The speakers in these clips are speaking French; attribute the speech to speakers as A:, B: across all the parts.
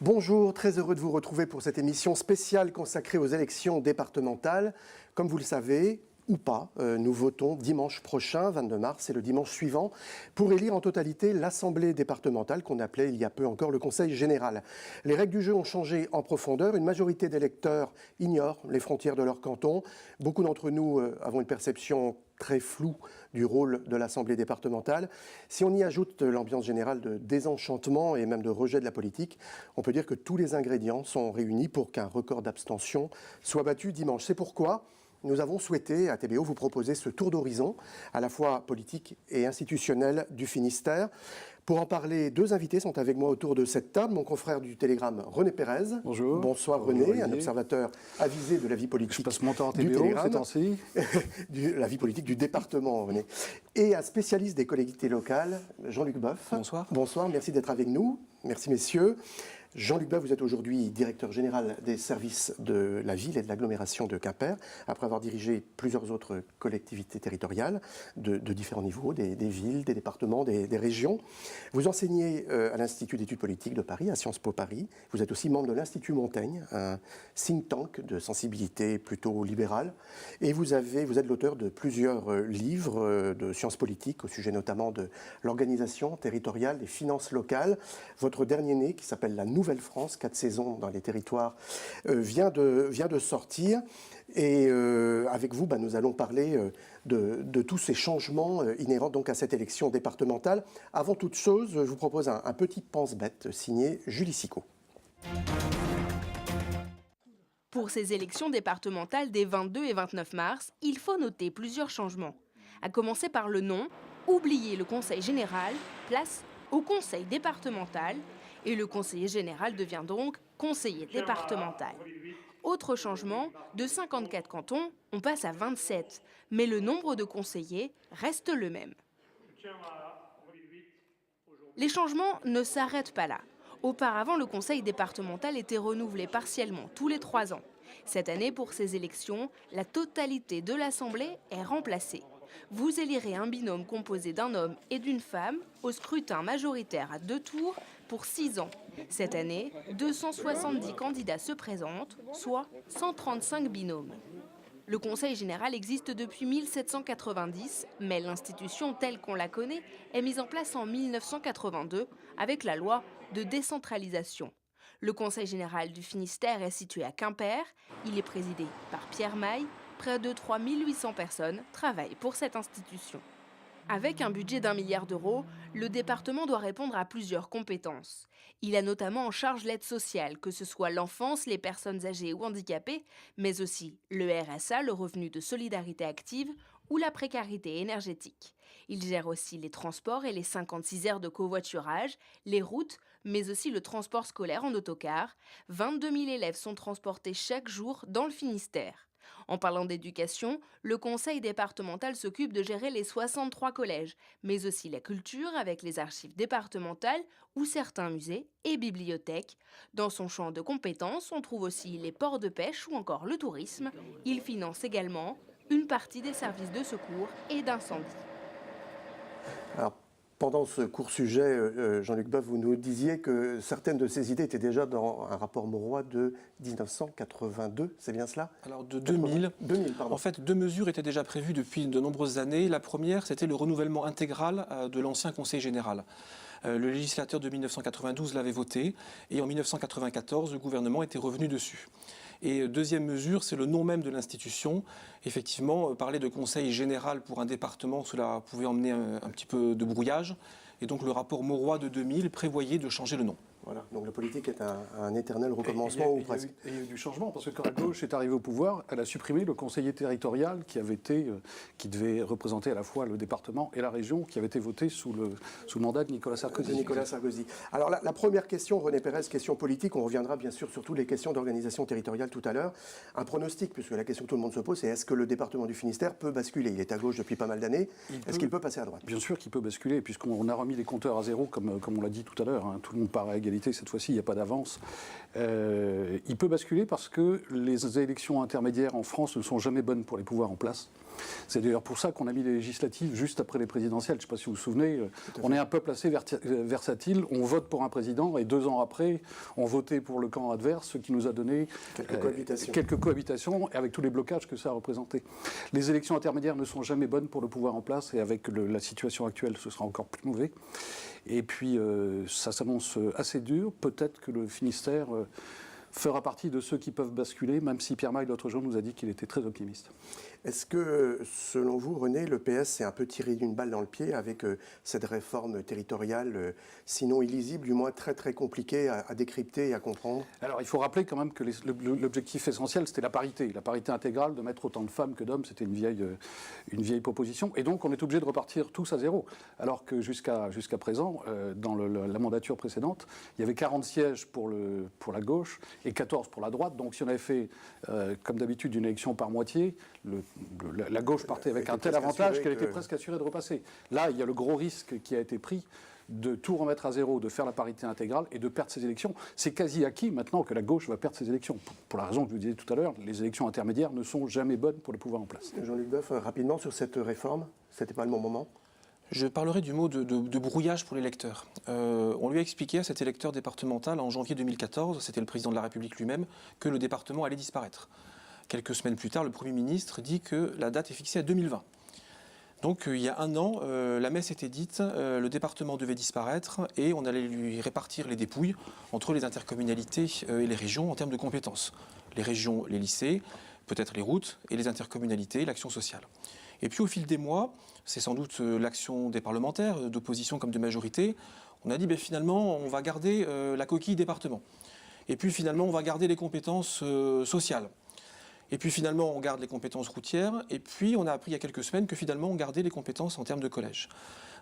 A: Bonjour, très heureux de vous retrouver pour cette émission spéciale consacrée aux élections départementales. Comme vous le savez, ou pas, nous votons dimanche prochain, 22 mars, et le dimanche suivant, pour élire en totalité l'Assemblée départementale qu'on appelait il y a peu encore le Conseil général. Les règles du jeu ont changé en profondeur. Une majorité d'électeurs ignorent les frontières de leur canton. Beaucoup d'entre nous avons une perception très floue du rôle de l'Assemblée départementale. Si on y ajoute l'ambiance générale de désenchantement et même de rejet de la politique, on peut dire que tous les ingrédients sont réunis pour qu'un record d'abstention soit battu dimanche. C'est pourquoi nous avons souhaité, à TBO, vous proposer ce tour d'horizon, à la fois politique et institutionnel du Finistère. Pour en parler, deux invités sont avec moi autour de cette table. Mon confrère du Télégramme, René Pérez.
B: Bonjour.
A: Bonsoir
B: Bonjour,
A: René, un observateur avisé de la vie politique.
B: Je passe mon temps à
A: du
B: TBO,
A: Télégramme,
B: ces temps-ci.
A: la vie politique du département, René. Et un spécialiste des collectivités locales, Jean-Luc Boeuf.
C: Bonsoir.
A: Bonsoir, merci d'être avec nous. Merci messieurs. Jean-Luc Boeuf, vous êtes aujourd'hui directeur général des services de la ville et de l'agglomération de Quimper, après avoir dirigé plusieurs autres collectivités territoriales de différents niveaux, des villes, des départements, des régions. Vous enseignez à l'Institut d'études politiques de Paris, à Sciences Po Paris. Vous êtes aussi membre de l'Institut Montaigne, un think tank de sensibilité plutôt libérale. Et vous êtes l'auteur de plusieurs livres de sciences politiques, au sujet notamment de l'organisation territoriale, des finances locales. Votre dernier né, qui s'appelle La Nouvelle-France, 4 saisons dans les territoires, vient de sortir. Et avec vous, nous allons parler de tous ces changements inhérents donc à cette élection départementale. Avant toute chose, je vous propose un petit pense-bête signé Julie Sicot.
D: Pour ces élections départementales des 22 et 29 mars, il faut noter plusieurs changements. À commencer par le nom, oubliez le Conseil général, place au Conseil départemental, et le conseiller général devient donc conseiller départemental. Autre changement, de 54 cantons, on passe à 27, mais le nombre de conseillers reste le même. Les changements ne s'arrêtent pas là. Auparavant, le conseil départemental était renouvelé partiellement tous les 3 ans. Cette année, pour ces élections, la totalité de l'Assemblée est remplacée. Vous élirez un binôme composé d'un homme et d'une femme au scrutin majoritaire à 2 tours pour 6 ans. Cette année, 270 candidats se présentent, soit 135 binômes. Le Conseil général existe depuis 1790, mais l'institution telle qu'on la connaît est mise en place en 1982 avec la loi de décentralisation. Le Conseil général du Finistère est situé à Quimper. Il est présidé par Pierre Maille. Près de 3800 personnes travaillent pour cette institution. Avec un budget d'1 milliard d'euros, le département doit répondre à plusieurs compétences. Il a notamment en charge l'aide sociale, que ce soit l'enfance, les personnes âgées ou handicapées, mais aussi le RSA, le revenu de solidarité active, ou la précarité énergétique. Il gère aussi les transports et les 56 aires de covoiturage, les routes, mais aussi le transport scolaire en autocar. 22 000 élèves sont transportés chaque jour dans le Finistère. En parlant d'éducation, le conseil départemental s'occupe de gérer les 63 collèges, mais aussi la culture avec les archives départementales ou certains musées et bibliothèques. Dans son champ de compétences, on trouve aussi les ports de pêche ou encore le tourisme. Il finance également une partie des services de secours et d'incendie.
A: Alors, pendant ce court sujet, Jean-Luc Boeuf, vous nous disiez que certaines de ces idées étaient déjà dans un rapport Mauroy de 1982, c'est bien cela?
C: Alors de 2000.
A: 2000, pardon.
C: En fait, 2 mesures étaient déjà prévues depuis de nombreuses années. La première, c'était le renouvellement intégral de l'ancien Conseil général. Le législateur de 1992 l'avait voté et en 1994, le gouvernement était revenu dessus. Et deuxième mesure, c'est le nom même de l'institution. Effectivement, parler de conseil général pour un département, cela pouvait emmener un petit peu de brouillage. Et donc le rapport Mauroy de 2000 prévoyait de changer le nom.
A: Voilà, donc la politique est un éternel recommencement ou presque.
B: Et il y a eu du changement, parce que quand la gauche est arrivée au pouvoir, elle a supprimé le conseiller territorial qui devait représenter à la fois le département et la région, qui avait été voté sous le mandat de Nicolas Sarkozy.
A: Alors la première question, René Pérez, question politique, on reviendra bien sûr sur toutes les questions d'organisation territoriale tout à l'heure. Un pronostic, puisque la question que tout le monde se pose, c'est est-ce que le département du Finistère peut basculer? Il est à gauche depuis pas mal d'années, est-ce qu'il peut passer à droite?
B: Bien sûr qu'il peut basculer, puisqu'on a remis les compteurs à zéro, comme on l'a dit tout à l'heure, hein. Tout le monde part à égalité cette fois-ci, il n'y a pas d'avance. Il peut basculer parce que les élections intermédiaires en France ne sont jamais bonnes pour les pouvoirs en place. C'est d'ailleurs pour ça qu'on a mis les législatives juste après les présidentielles. Je ne sais pas si vous vous souvenez, on est un peuple assez versatile. On vote pour un président et 2 ans après, on votait pour le camp adverse, ce qui nous a donné quelques cohabitations avec tous les blocages que ça a représenté. Les élections intermédiaires ne sont jamais bonnes pour le pouvoir en place et avec la situation actuelle, ce sera encore plus mauvais. Et puis, ça s'annonce assez dur. Peut-être que le Finistère fera partie de ceux qui peuvent basculer, même si Pierre Maille, l'autre jour, nous a dit qu'il était très optimiste.
A: Est-ce que, selon vous, René, le PS s'est un peu tiré d'une balle dans le pied avec cette réforme territoriale, sinon illisible, du moins très très compliquée à décrypter et à comprendre?
B: Alors, il faut rappeler quand même que l'objectif essentiel, c'était la parité intégrale, de mettre autant de femmes que d'hommes, c'était une vieille proposition. Et donc, on est obligé de repartir tous à zéro. Alors que jusqu'à présent, dans la mandature précédente, il y avait 40 sièges pour la gauche et 14 pour la droite. Donc, si on avait fait, comme d'habitude, une élection par moitié, la gauche partait avec un tel avantage qu'elle était presque assurée de repasser. Là, il y a le gros risque qui a été pris de tout remettre à zéro, de faire la parité intégrale et de perdre ces élections. C'est quasi acquis maintenant que la gauche va perdre ses élections. Pour la raison que je vous disais tout à l'heure, les élections intermédiaires ne sont jamais bonnes pour le pouvoir en place.
A: Jean-Luc Boeuf, rapidement sur cette réforme, c'était pas le bon moment?
C: Je parlerai du mot de brouillage pour l'électeur. On lui a expliqué à cet électeur départemental en janvier 2014, c'était le président de la République lui-même, que le département allait disparaître. Quelques semaines plus tard, le Premier ministre dit que la date est fixée à 2020. Donc il y a 1 an, la messe était dite, le département devait disparaître et on allait lui répartir les dépouilles entre les intercommunalités et les régions en termes de compétences. Les régions, les lycées, peut-être les routes, et les intercommunalités, l'action sociale. Et puis au fil des mois, c'est sans doute l'action des parlementaires, d'opposition comme de majorité, on a dit finalement on va garder la coquille département. Et puis finalement on va garder les compétences sociales. Et puis finalement, on garde les compétences routières. Et puis, on a appris il y a quelques semaines que finalement, on gardait les compétences en termes de collège.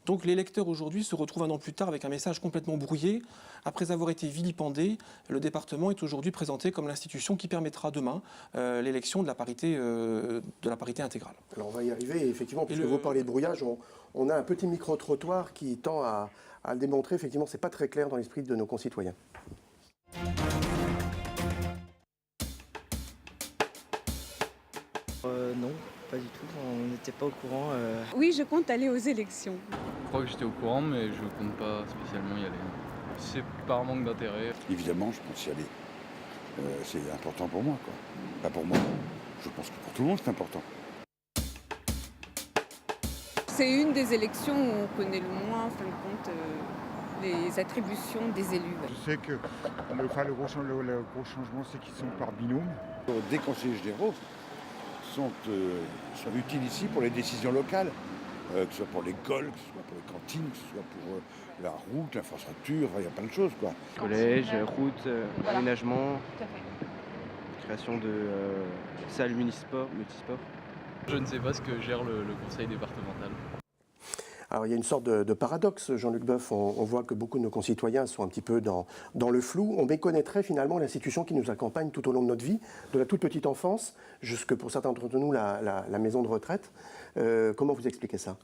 C: Donc, l'électeur aujourd'hui se retrouve 1 an plus tard avec un message complètement brouillé. Après avoir été vilipendé, le département est aujourd'hui présenté comme l'institution qui permettra demain l'élection de la parité intégrale.
A: Alors, on va y arriver. Et effectivement, puisque vous parlez de brouillage, on a un petit micro-trottoir qui tend à le démontrer. Effectivement, ce n'est pas très clair dans l'esprit de nos concitoyens.
E: Non, pas du tout, on n'était pas au courant.
F: Oui, je compte aller aux élections.
G: Je crois que j'étais au courant, mais je ne compte pas spécialement y aller. C'est par manque d'intérêt.
H: Évidemment, je pense y aller. C'est important pour moi, quoi. Pas pour moi, je pense que pour tout le monde, c'est important.
F: C'est une des élections où on connaît le moins, en fin de compte, les attributions des élus.
I: Je sais que le gros changement, c'est qu'ils sont par binôme.
H: Des conseillers généraux sont utiles ici pour les décisions locales, que ce soit pour l'école, que ce soit pour les cantines, que ce soit pour la route, l'infrastructure, il y a plein de choses, quoi.
E: Collège, route, aménagement, création de salles multisport.
G: Je ne sais pas ce que gère le conseil départemental.
A: Alors il y a une sorte de paradoxe, Jean-Luc Boeuf. On voit que beaucoup de nos concitoyens sont un petit peu dans le flou. On méconnaîtrait finalement l'institution qui nous accompagne tout au long de notre vie, de la toute petite enfance, jusque pour certains d'entre nous la maison de retraite. Comment vous expliquez ça ?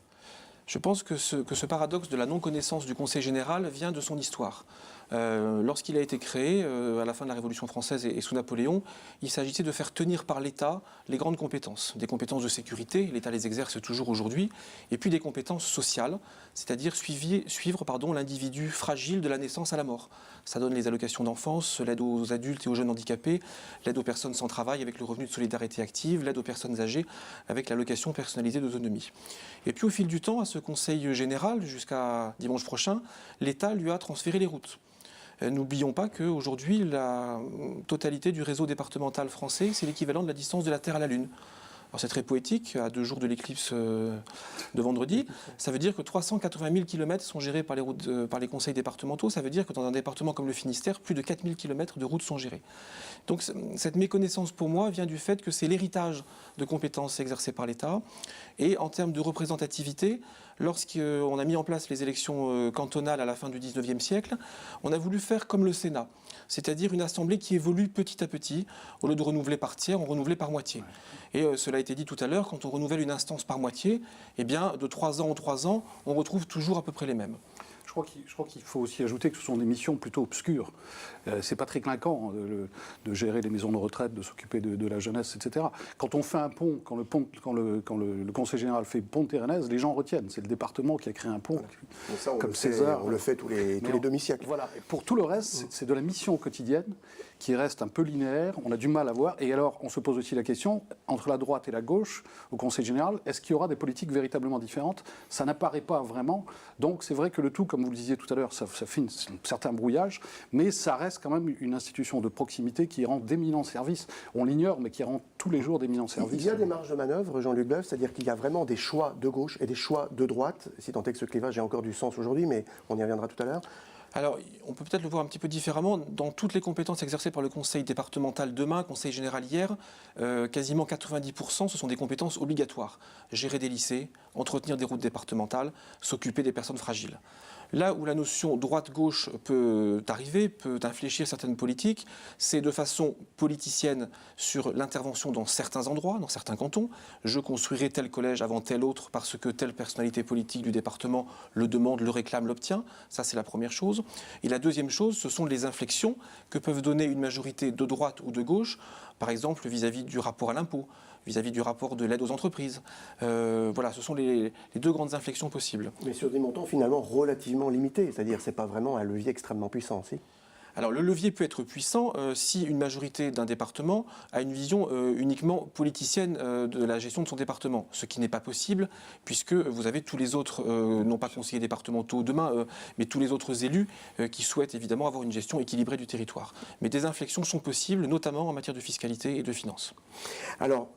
C: Je pense que ce paradoxe de la non-connaissance du Conseil général vient de son histoire. Lorsqu'il a été créé, à la fin de la Révolution française et sous Napoléon, il s'agissait de faire tenir par l'État les grandes compétences. Des compétences de sécurité, l'État les exerce toujours aujourd'hui, et puis des compétences sociales, c'est-à-dire suivre l'individu fragile de la naissance à la mort. Ça donne les allocations d'enfance, l'aide aux adultes et aux jeunes handicapés, l'aide aux personnes sans travail avec le revenu de solidarité active, l'aide aux personnes âgées avec l'allocation personnalisée d'autonomie. Et puis au fil du temps, à ce Conseil général, jusqu'à dimanche prochain, l'État lui a transféré les routes. N'oublions pas qu'aujourd'hui, la totalité du réseau départemental français, c'est l'équivalent de la distance de la Terre à la Lune. Alors c'est très poétique, à 2 jours de l'éclipse de vendredi. Ça veut dire que 380 000 km sont gérés par les conseils départementaux. Ça veut dire que dans un département comme le Finistère, plus de 4 000 km de routes sont gérées. Donc cette méconnaissance pour moi vient du fait que c'est l'héritage de compétences exercées par l'État. Et en termes de représentativité, lorsqu'on a mis en place les élections cantonales à la fin du 19e siècle, on a voulu faire comme le Sénat, c'est-à-dire une assemblée qui évolue petit à petit. Au lieu de renouveler par tiers, on renouvelait par moitié. Et cela a été dit tout à l'heure, quand on renouvelle une instance par moitié, eh bien, de 3 ans en 3 ans, on retrouve toujours à peu près les mêmes.
B: Je crois qu'il faut aussi ajouter que ce sont des missions plutôt obscures. C'est pas très clinquant de gérer les maisons de retraite, de s'occuper de la jeunesse, etc. Quand on fait un pont, quand le Conseil général fait pont de Térénèse, les gens retiennent. C'est le département qui a créé un pont.
A: Voilà. Ça,
B: comme César.
A: On le fait tous les demi-siècles.
B: Voilà. Et pour tout le reste, c'est de la mission quotidienne qui reste un peu linéaire. On a du mal à voir. Et alors, on se pose aussi la question, entre la droite et la gauche, au Conseil général, est-ce qu'il y aura des politiques véritablement différentes? Ça n'apparaît pas vraiment. Donc, c'est vrai que le tout, comme vous le disiez tout à l'heure, ça fait un certain brouillage, mais ça reste quand même une institution de proximité qui rend d'éminents services. On l'ignore, mais qui rend tous les jours d'éminents services.
A: Il y a des marges de manœuvre, Jean-Luc Boeuf, c'est-à-dire qu'il y a vraiment des choix de gauche et des choix de droite, si tant est que ce clivage ait encore du sens aujourd'hui, mais on y reviendra tout à l'heure.
C: Alors, on peut peut-être le voir un petit peu différemment. Dans toutes les compétences exercées par le conseil départemental demain, conseil général hier, quasiment 90%, ce sont des compétences obligatoires. Gérer des lycées, entretenir des routes départementales, s'occuper des personnes fragiles. Là où la notion droite-gauche peut arriver, peut infléchir certaines politiques, c'est de façon politicienne sur l'intervention dans certains endroits, dans certains cantons. Je construirai tel collège avant tel autre parce que telle personnalité politique du département le demande, le réclame, l'obtient. Ça, c'est la première chose. Et la deuxième chose, ce sont les inflexions que peuvent donner une majorité de droite ou de gauche, par exemple vis-à-vis du rapport à l'impôt, vis-à-vis du rapport de l'aide aux entreprises. Voilà, ce sont les deux grandes inflexions possibles.
A: Mais sur des montants finalement relativement limités, c'est-à-dire que ce n'est pas vraiment un levier extrêmement puissant, si ?
C: Alors le levier peut être puissant si une majorité d'un département a une vision uniquement politicienne de la gestion de son département, ce qui n'est pas possible puisque vous avez tous les autres, non pas conseillers départementaux demain, mais tous les autres élus qui souhaitent évidemment avoir une gestion équilibrée du territoire. Mais des inflexions sont possibles, notamment en matière de fiscalité et de finances.
A: Alors,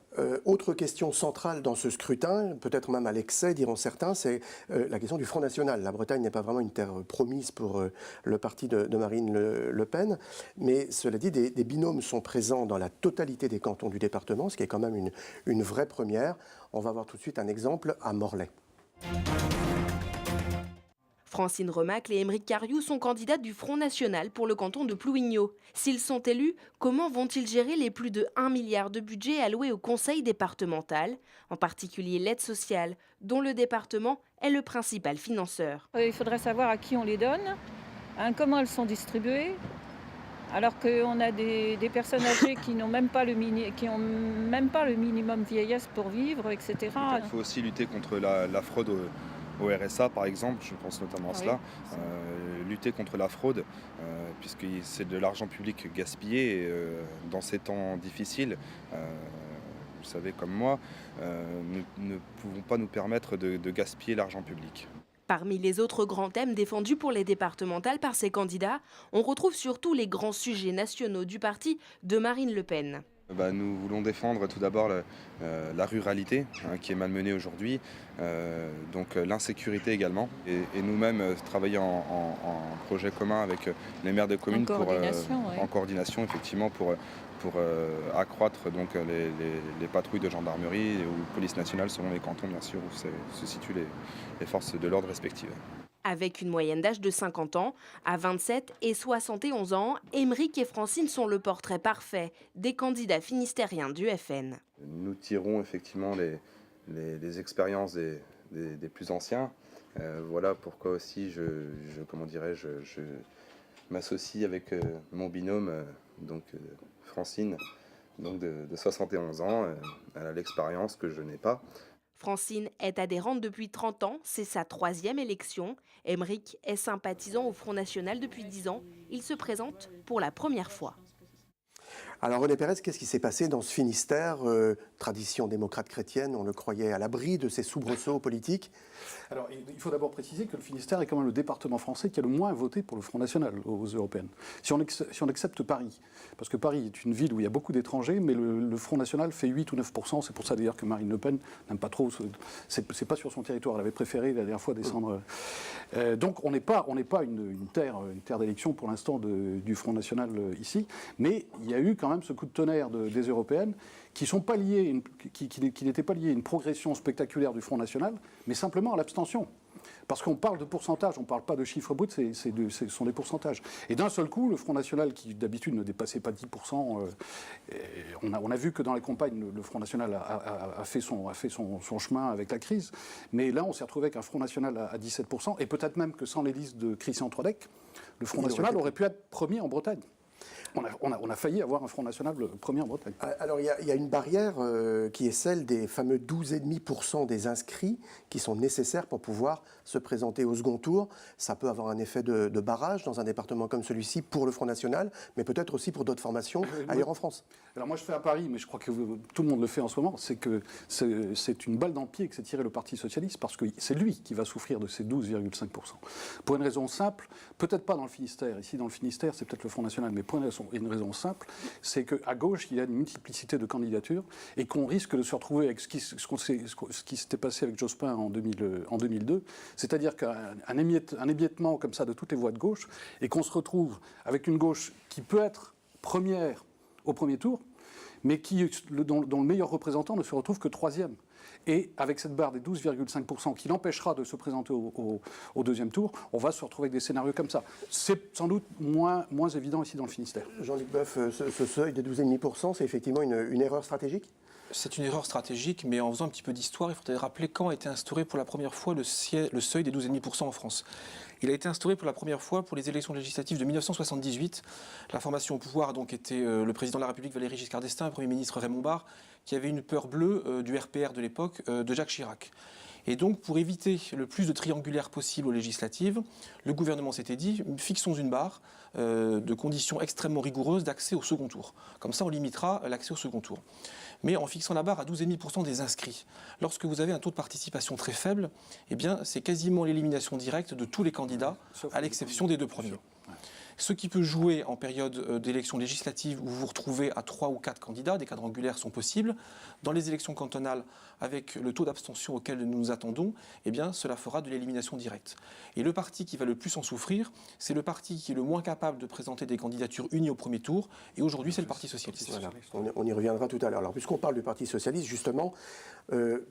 A: autre question centrale dans ce scrutin, peut-être même à l'excès, diront certains, c'est la question du Front National. La Bretagne n'est pas vraiment une terre promise pour le parti de Marine Le Pen, mais cela dit, des binômes sont présents dans la totalité des cantons du département, ce qui est quand même une vraie première. On va voir tout de suite un exemple à Morlaix.
D: Francine Remacle et Aymeric Cariou sont candidats du Front National pour le canton de Plouigneau. S'ils sont élus, comment vont-ils gérer les plus de 1 milliard de budget alloués au conseil départemental, en particulier l'aide sociale, dont le département est le principal financeur?
J: Il faudrait savoir à qui on les donne, comment elles sont distribuées, alors qu'on a des personnes âgées qui n'ont même pas le minimum vieillesse pour vivre, etc.
K: Il faut aussi lutter contre la fraude au RSA, par exemple, je pense notamment à cela. Lutter contre la fraude, puisque c'est de l'argent public gaspillé dans ces temps difficiles. Vous savez comme moi, nous ne pouvons pas nous permettre de gaspiller l'argent public.
D: Parmi les autres grands thèmes défendus pour les départementales par ces candidats, on retrouve surtout les grands sujets nationaux du parti de Marine Le Pen.
K: Nous voulons défendre tout d'abord la ruralité qui est malmenée aujourd'hui, donc l'insécurité également, et nous-mêmes travailler en projet commun avec les maires de communes en coordination effectivement pour accroître donc les patrouilles de gendarmerie ou police nationale selon les cantons bien sûr où se situent les forces de l'ordre respectives.
D: Avec une moyenne d'âge de 50 ans, à 27 et 71 ans, Aymeric et Francine sont le portrait parfait des candidats finistériens du FN.
K: Nous tirons effectivement les expériences des plus anciens. Voilà pourquoi aussi je m'associe avec mon binôme, Francine, de 71 ans. Elle a l'expérience que je n'ai pas.
D: Francine est adhérente depuis 30 ans, c'est sa 3e élection. Aymeric est sympathisant au Front National depuis 10 ans. Il se présente pour la première fois.
A: Alors René Pérez, qu'est-ce qui s'est passé dans ce Finistère, tradition démocrate chrétienne, on le croyait à l'abri de ces soubresauts politiques?
B: Alors il faut d'abord préciser que le Finistère est quand même le département français qui a le moins voté pour le Front National aux européennes. Si on accepte Paris, parce que Paris est une ville où il y a beaucoup d'étrangers, mais le Front National fait 8 ou 9%, c'est pour ça d'ailleurs que Marine Le Pen n'aime pas trop, c'est pas sur son territoire, elle avait préféré la dernière fois descendre. Donc on n'est pas une terre d'élection pour l'instant du Front National ici, mais il y a eu quand même ce coup de tonnerre des européennes qui n'étaient pas liées à une progression spectaculaire du Front National, mais simplement à l'abstention. Parce qu'on parle de pourcentage, on ne parle pas de chiffres bruts, ce sont des pourcentages. Et d'un seul coup, le Front National, qui d'habitude ne dépassait pas 10%, on a vu que dans les campagnes, le Front National a fait son chemin avec la crise. Mais là, on s'est retrouvé avec un Front National à 17%, et peut-être même que sans les listes de Christian Trodeck, le Front National aurait pu être premier en Bretagne. On a failli avoir un Front National premier en Bretagne.
A: Alors il y a une barrière qui est celle des fameux 12,5% des inscrits qui sont nécessaires pour pouvoir se présenter au second tour. Ça peut avoir un effet de barrage dans un département comme celui-ci pour le Front National, mais peut-être aussi pour d'autres formations ailleurs en France.
B: Alors moi je fais à Paris, mais je crois que tout le monde le fait en ce moment, c'est que c'est une balle dans le pied que s'est tiré le Parti Socialiste, parce que c'est lui qui va souffrir de ces 12,5%. Pour une raison simple, peut-être pas dans le Finistère, ici dans le Finistère c'est peut-être le Front National, mais pour une raison simple, c'est qu'à gauche il y a une multiplicité de candidatures et qu'on risque de se retrouver avec ce qui s'était passé avec Jospin en 2002, c'est-à-dire qu'un émiettement comme ça de toutes les voix de gauche, et qu'on se retrouve avec une gauche qui peut être première au premier tour, mais dont le meilleur représentant ne se retrouve que troisième. Et avec cette barre des 12,5% qui l'empêchera de se présenter au deuxième tour, on va se retrouver avec des scénarios comme ça. C'est sans doute moins évident ici dans le Finistère.
A: Jean-Luc Boeuf, ce seuil des 12,5%, c'est effectivement une erreur stratégique ?
C: C'est une erreur stratégique, mais en faisant un petit peu d'histoire, il faudrait rappeler quand a été instauré pour la première fois le seuil des 12,5% en France. Il a été instauré pour la première fois pour les élections législatives de 1978. La formation au pouvoir a donc été le président de la République Valéry Giscard d'Estaing, le Premier ministre Raymond Barre, qui avait une peur bleue du RPR de l'époque, de Jacques Chirac. Et donc, pour éviter le plus de triangulaire possible aux législatives, le gouvernement s'était dit, fixons une barre de conditions extrêmement rigoureuses d'accès au second tour. Comme ça, on limitera l'accès au second tour. Mais en fixant la barre à 12,5% des inscrits, lorsque vous avez un taux de participation très faible, eh bien, c'est quasiment l'élimination directe de tous les candidats, à l'exception des deux premiers. Ce qui peut jouer en période d'élections législatives où vous vous retrouvez à 3 ou 4 candidats, des quadrangulaires sont possibles. Dans les élections cantonales, avec le taux d'abstention auquel nous nous attendons, eh bien, cela fera de l'élimination directe. Et le parti qui va le plus en souffrir, c'est le parti qui est le moins capable de présenter des candidatures unies au premier tour. Et aujourd'hui, c'est le Parti Socialiste.
A: Voilà. On y reviendra tout à l'heure. Alors, puisqu'on parle du Parti Socialiste, justement,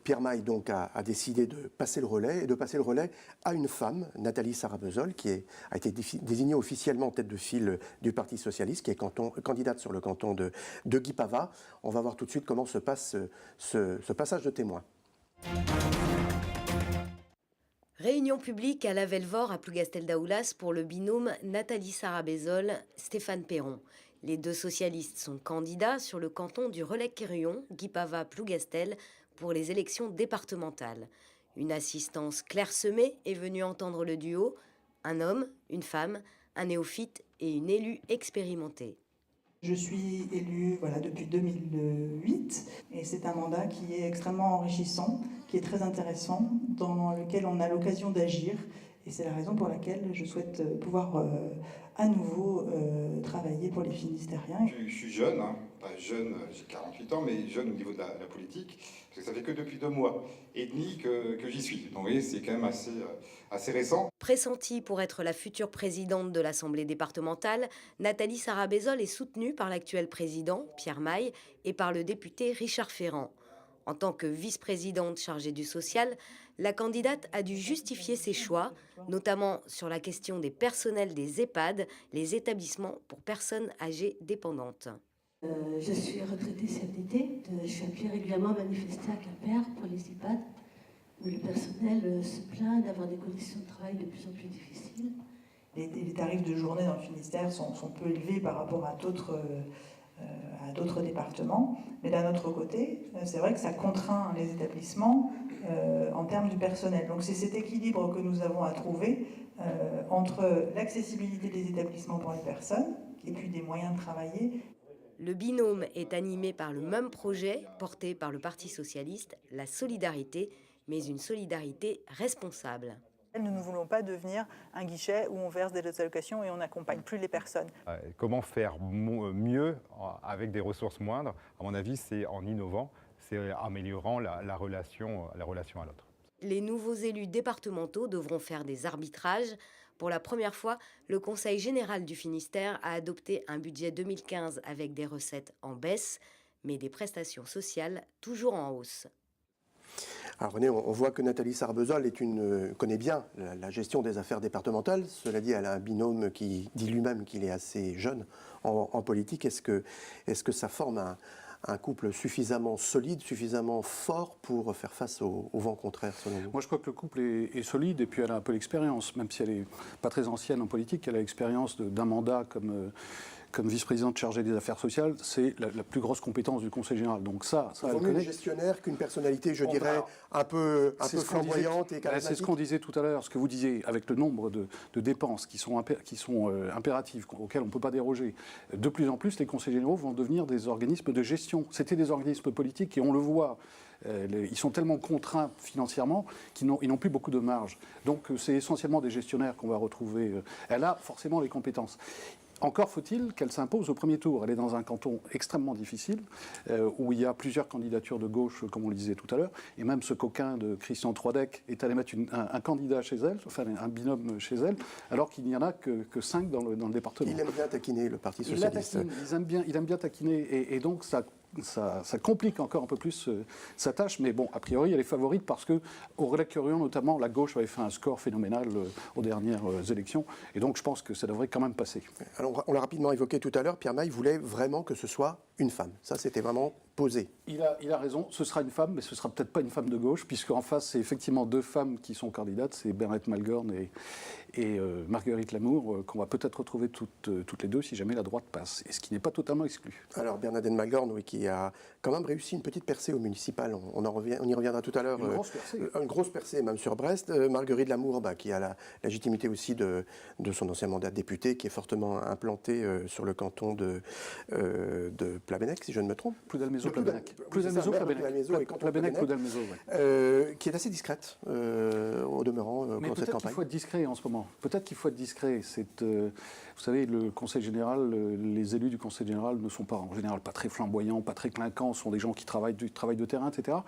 A: Pierre Maille donc, a décidé de passer le relais, et de passer le relais à une femme, Nathalie Sarabezol, qui a été désignée officiellement en tête de file du Parti Socialiste, qui est candidate sur le canton de Guipava. On va voir tout de suite comment se passe ce passage de témoin.
L: Réunion publique à la Velvor à Plougastel-Daoulas pour le binôme Nathalie Sarabezol-Stéphane Perron. Les deux socialistes sont candidats sur le canton du Relecq-Quérullon, Guipava-Plougastel, pour les élections départementales. Une assistance clairsemée est venue entendre le duo, un homme, une femme, un néophyte et une élue expérimentée.
M: Je suis élue depuis 2008 et c'est un mandat qui est extrêmement enrichissant, qui est très intéressant, dans lequel on a l'occasion d'agir. Et c'est la raison pour laquelle je souhaite pouvoir à nouveau travailler pour les Finistériens.
N: Je suis jeune, pas jeune, j'ai 48 ans, mais jeune au niveau de la politique, parce que ça fait que depuis 2 mois et demi que j'y suis. Donc vous voyez, c'est quand même assez récent.
L: Pressentie pour être la future présidente de l'Assemblée départementale, Nathalie Sarabezol est soutenue par l'actuel président, Pierre Maille, et par le député Richard Ferrand. En tant que vice-présidente chargée du social, la candidate a dû justifier ses choix, notamment sur la question des personnels des EHPAD, les établissements pour personnes âgées dépendantes.
O: Je suis retraitée CFDT, je suis appelée régulièrement à manifester à Quimper pour les EHPAD, où le personnel se plaint d'avoir des conditions de travail de plus en plus difficiles.
M: Les tarifs de journée dans le Finistère sont peu élevés par rapport à d'autres départements, mais d'un autre côté, c'est vrai que ça contraint les établissements en termes du personnel. Donc c'est cet équilibre que nous avons à trouver entre l'accessibilité des établissements pour les personnes et puis des moyens de travailler.
L: Le binôme est animé par le même projet porté par le Parti Socialiste, la solidarité, mais une solidarité responsable.
P: Nous ne voulons pas devenir un guichet où on verse des allocations et on n'accompagne plus les personnes.
Q: Comment faire mieux avec des ressources moindres? À mon avis, c'est en innovant, c'est améliorant la relation à l'autre.
L: Les nouveaux élus départementaux devront faire des arbitrages. Pour la première fois, le Conseil général du Finistère a adopté un budget 2015 avec des recettes en baisse, mais des prestations sociales toujours en hausse.
A: Alors René, on voit que Nathalie Sarabezol connaît bien la gestion des affaires départementales. Cela dit, elle a un binôme qui dit lui-même qu'il est assez jeune en politique. Est-ce que ça forme un couple suffisamment solide, suffisamment fort pour faire face au vent contraire, selon vous?
B: Moi, je crois que le couple est solide et puis elle a un peu l'expérience, même si elle n'est pas très ancienne en politique, elle a l'expérience d'un mandat comme vice-présidente chargée des affaires sociales, c'est la plus grosse compétence du Conseil général. Donc ça
A: elle connaît. Mieux gestionnaire qu'une personnalité, je dirais, un peu flamboyante et charismatique.
B: C'est ce qu'on disait tout à l'heure, ce que vous disiez, avec le nombre de dépenses qui sont impératives, auxquelles on ne peut pas déroger. De plus en plus, les conseils généraux vont devenir des organismes de gestion. C'était des organismes politiques et on le voit. Ils sont tellement contraints financièrement qu'ils n'ont plus beaucoup de marge. Donc c'est essentiellement des gestionnaires qu'on va retrouver. Elle a forcément les compétences. Encore faut-il qu'elle s'impose au premier tour. Elle est dans un canton extrêmement difficile, où il y a plusieurs candidatures de gauche, comme on le disait tout à l'heure, et même ce coquin de Christian Troidec est allé mettre un candidat chez elle, enfin un binôme chez elle, alors qu'il n'y en a que 5 dans le département.
A: Il aime bien taquiner le Parti socialiste.
B: Il aime bien taquiner, et donc ça complique encore un peu plus sa tâche, mais bon, a priori, elle est favorite parce que au Relecq-Kerhuon, notamment, la gauche avait fait un score phénoménal aux dernières élections, et donc je pense que ça devrait quand même passer.
A: Alors, on l'a rapidement évoqué tout à l'heure, Pierre Maille voulait vraiment que ce soit une femme. Ça, c'était vraiment posé.
B: Il a raison, ce sera une femme, mais ce ne sera peut-être pas une femme de gauche, puisqu'en face, c'est effectivement 2 femmes qui sont candidates, c'est Bernadette Malgorn et Marguerite Lamour, qu'on va peut-être retrouver toutes les deux si jamais la droite passe, et ce qui n'est pas totalement exclu.
A: Alors Bernadette Malgorn, oui, qui a quand même réussi une petite percée au municipal, on y reviendra tout à l'heure. Une grosse percée, même sur Brest. Marguerite Lamour, qui a la légitimité aussi de son ancien mandat de député, qui est fortement implanté sur le canton de Plabennec, si je ne me trompe.
B: Ploudelmézo-Plabennec.
A: Qui est assez discrète, au demeurant,
B: mais
A: pour cette campagne.
B: Peut-être qu'il faut être discret en ce moment. Peut-être qu'il faut être discret. Vous savez, le Conseil général, les élus du Conseil général ne sont pas en général pas très flamboyants, pas très clinquants, sont des gens qui travaillent de terrain, etc.